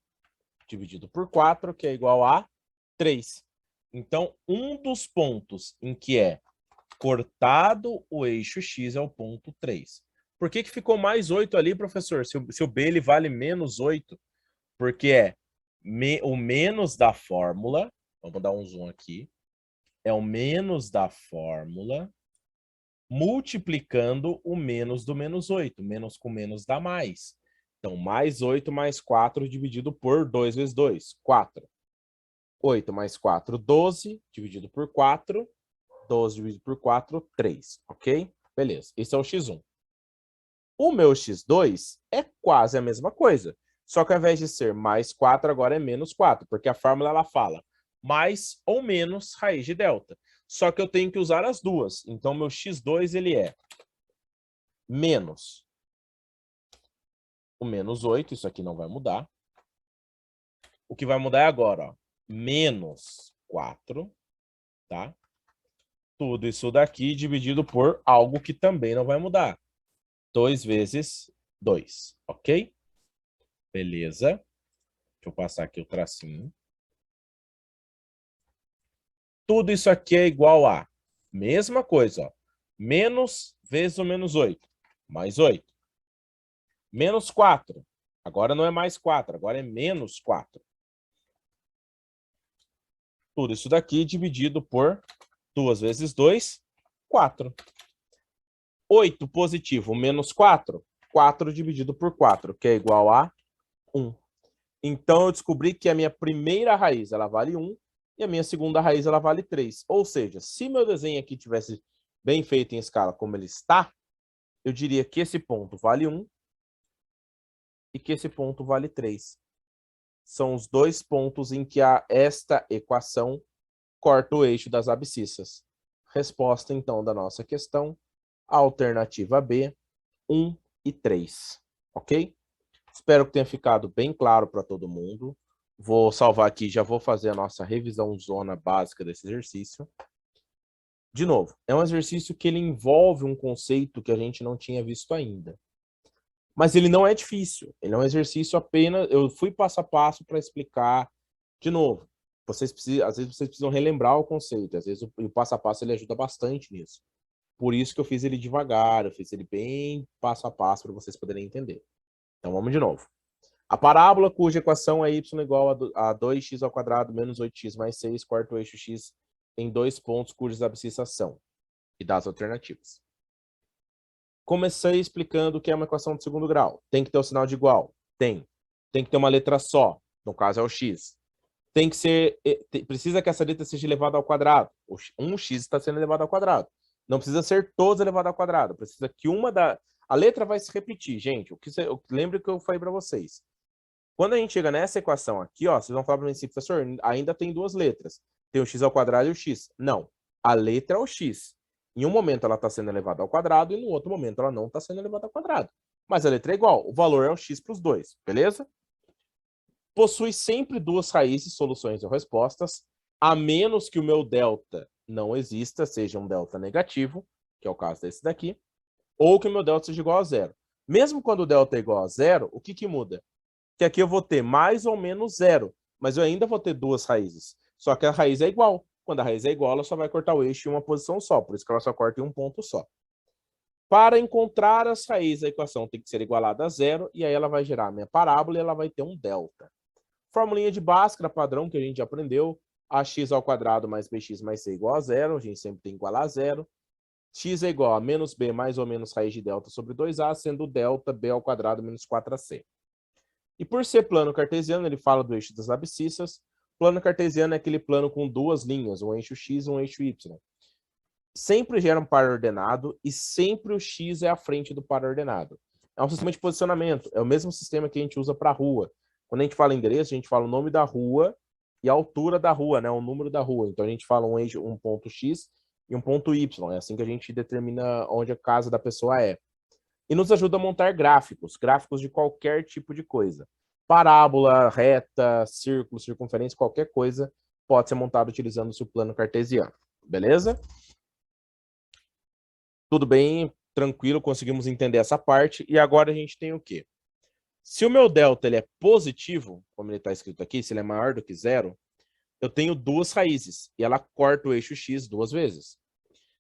dividido por 4, que é igual a 3. Então, um dos pontos em que é cortado o eixo x é o ponto 3. Por que ficou mais 8 ali, professor? Se o b ele vale menos 8, porque é o menos da fórmula, vamos dar um zoom aqui, é o menos da fórmula multiplicando o menos do menos 8. Menos com menos dá mais. Então, mais 8 mais 4 dividido por 2 vezes 2, 4. 8 mais 4, 12, dividido por 4. 12 dividido por 4, 3. Ok? Beleza. Esse é o x1. O meu x2 é quase a mesma coisa. Só que ao invés de ser mais 4, agora é menos 4. Porque a fórmula ela fala mais ou menos raiz de delta. Só que eu tenho que usar as duas. Então, meu x2 ele é menos o menos 8. Isso aqui não vai mudar. O que vai mudar é agora, ó, menos 4, tá? Tudo isso daqui dividido por algo que também não vai mudar. 2 vezes 2, ok? Beleza. Deixa eu passar aqui o tracinho. Tudo isso aqui é igual a mesma coisa, ó. Menos vezes o menos 8, mais 8. Menos 4. Agora não é mais 4, agora é menos 4. Tudo isso daqui dividido por 2 vezes 2, 4. 8 positivo menos 4, 4 dividido por 4, que é igual a 1. Então, eu descobri que a minha primeira raiz ela vale 1 e a minha segunda raiz ela vale 3. Ou seja, se meu desenho aqui tivesse bem feito em escala como ele está, eu diria que esse ponto vale 1 e que esse ponto vale 3. São os dois pontos em que esta equação corta o eixo das abscissas. Resposta, então, da nossa questão, alternativa B, 1 e 3. Ok? Espero que tenha ficado bem claro para todo mundo. Vou salvar aqui, já vou fazer a nossa revisão zona básica desse exercício. De novo, é um exercício que ele envolve um conceito que a gente não tinha visto ainda. Mas ele não é difícil. Ele é um exercício apenas... Eu fui passo a passo para explicar de novo. Às vezes vocês precisam relembrar o conceito. Às vezes o passo a passo ele ajuda bastante nisso. Por isso que eu fiz ele devagar, eu fiz ele bem passo a passo para vocês poderem entender. Então vamos de novo. A parábola cuja equação é y igual a 2x ao quadrado menos 8x mais 6 corta o eixo x em dois pontos cujas abscissas são. E dá as alternativas. Comecei explicando o que é uma equação de segundo grau. Tem que ter o sinal de igual? Tem. Tem que ter uma letra só. No caso é o x. Tem que ser... Precisa que essa letra seja elevada ao quadrado. Um x está sendo elevado ao quadrado. Não precisa ser todos elevados ao quadrado. Precisa que uma da... A letra vai se repetir, gente. Lembre que eu falei para vocês. Quando a gente chega nessa equação aqui, ó, vocês vão falar para mim assim, professor, ainda tem duas letras. Tem o x ao quadrado e o x. Não. A letra é o x. Em um momento ela está sendo elevada ao quadrado e no outro momento ela não está sendo elevada ao quadrado. Mas a letra é igual. O valor é o x para os dois. Beleza? Possui sempre duas raízes, soluções ou respostas, a menos que o meu delta não exista, seja um delta negativo, que é o caso desse daqui, ou que o meu delta seja igual a zero. Mesmo quando o delta é igual a zero, o que muda? Que aqui eu vou ter mais ou menos zero, mas eu ainda vou ter duas raízes. Só que a raiz é igual. Quando a raiz é igual, ela só vai cortar o eixo em uma posição só, por isso que ela só corta em um ponto só. Para encontrar as raízes, a equação tem que ser igualada a zero, e aí ela vai gerar a minha parábola e ela vai ter um delta. Formulinha de Bhaskara, padrão que a gente aprendeu, ax ao quadrado mais bx mais c igual a zero, a gente sempre tem que igualar a zero. X é igual a menos b mais ou menos raiz de delta sobre 2a, sendo delta b ao quadrado menos 4ac. E por ser plano cartesiano, ele fala do eixo das abscissas. Plano cartesiano é aquele plano com duas linhas, um eixo x e um eixo y. Sempre gera um par ordenado e sempre o x é à frente do par ordenado. É um sistema de posicionamento, é o mesmo sistema que a gente usa para a rua. Quando a gente fala endereço, a gente fala o nome da rua e a altura da rua, né, o número da rua. Então a gente fala um ponto x e um ponto y. É assim que a gente determina onde a casa da pessoa é. E nos ajuda a montar gráficos de qualquer tipo de coisa. Parábola, reta, círculo, circunferência, qualquer coisa pode ser montado utilizando o seu plano cartesiano. Beleza? Tudo bem, tranquilo, conseguimos entender essa parte. E agora a gente tem o quê? Se o meu delta ele é positivo, como ele está escrito aqui, se ele é maior do que zero, eu tenho duas raízes e ela corta o eixo x duas vezes.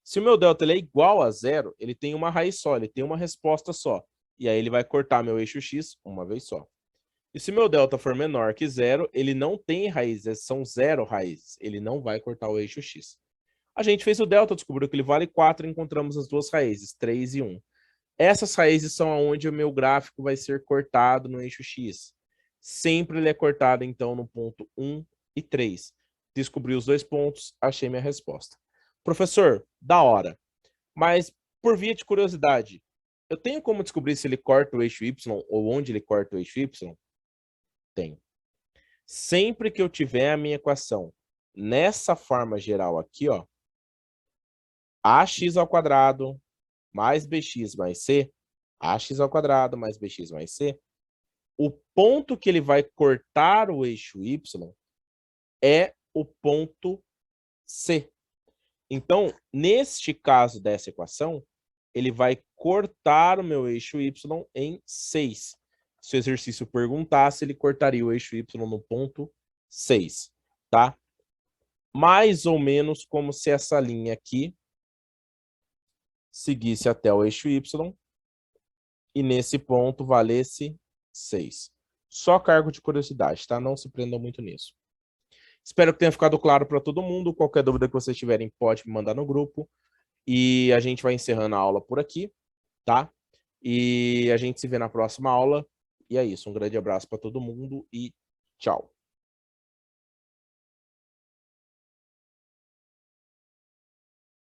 Se o meu delta ele é igual a zero, ele tem uma raiz só, ele tem uma resposta só. E aí ele vai cortar meu eixo x uma vez só. E se meu delta for menor que zero, ele não tem raízes, são zero raízes. Ele não vai cortar o eixo x. A gente fez o delta, descobriu que ele vale 4 e encontramos as duas raízes, 3 e 1. Essas raízes são onde o meu gráfico vai ser cortado no eixo x. Sempre ele é cortado, então, no ponto 1 e 3. Descobri os dois pontos, achei minha resposta. Professor, da hora. Mas, por via de curiosidade, eu tenho como descobrir se ele corta o eixo y ou onde ele corta o eixo y? Tenho. Sempre que eu tiver a minha equação nessa forma geral aqui, ó, ax ao quadrado mais bx mais c, ax ao quadrado mais bx mais c, o ponto que ele vai cortar o eixo y é o ponto C. Então, neste caso dessa equação, ele vai cortar o meu eixo y em 6. Se o exercício perguntasse, ele cortaria o eixo y no ponto 6, tá? Mais ou menos como se essa linha aqui seguisse até o eixo y e nesse ponto valesse 6. Só cargo de curiosidade, tá? Não se prendam muito nisso. Espero que tenha ficado claro para todo mundo. Qualquer dúvida que vocês tiverem, pode me mandar no grupo. E a gente vai encerrando a aula por aqui, tá? E a gente se vê na próxima aula. E é isso. Um grande abraço para todo mundo e tchau.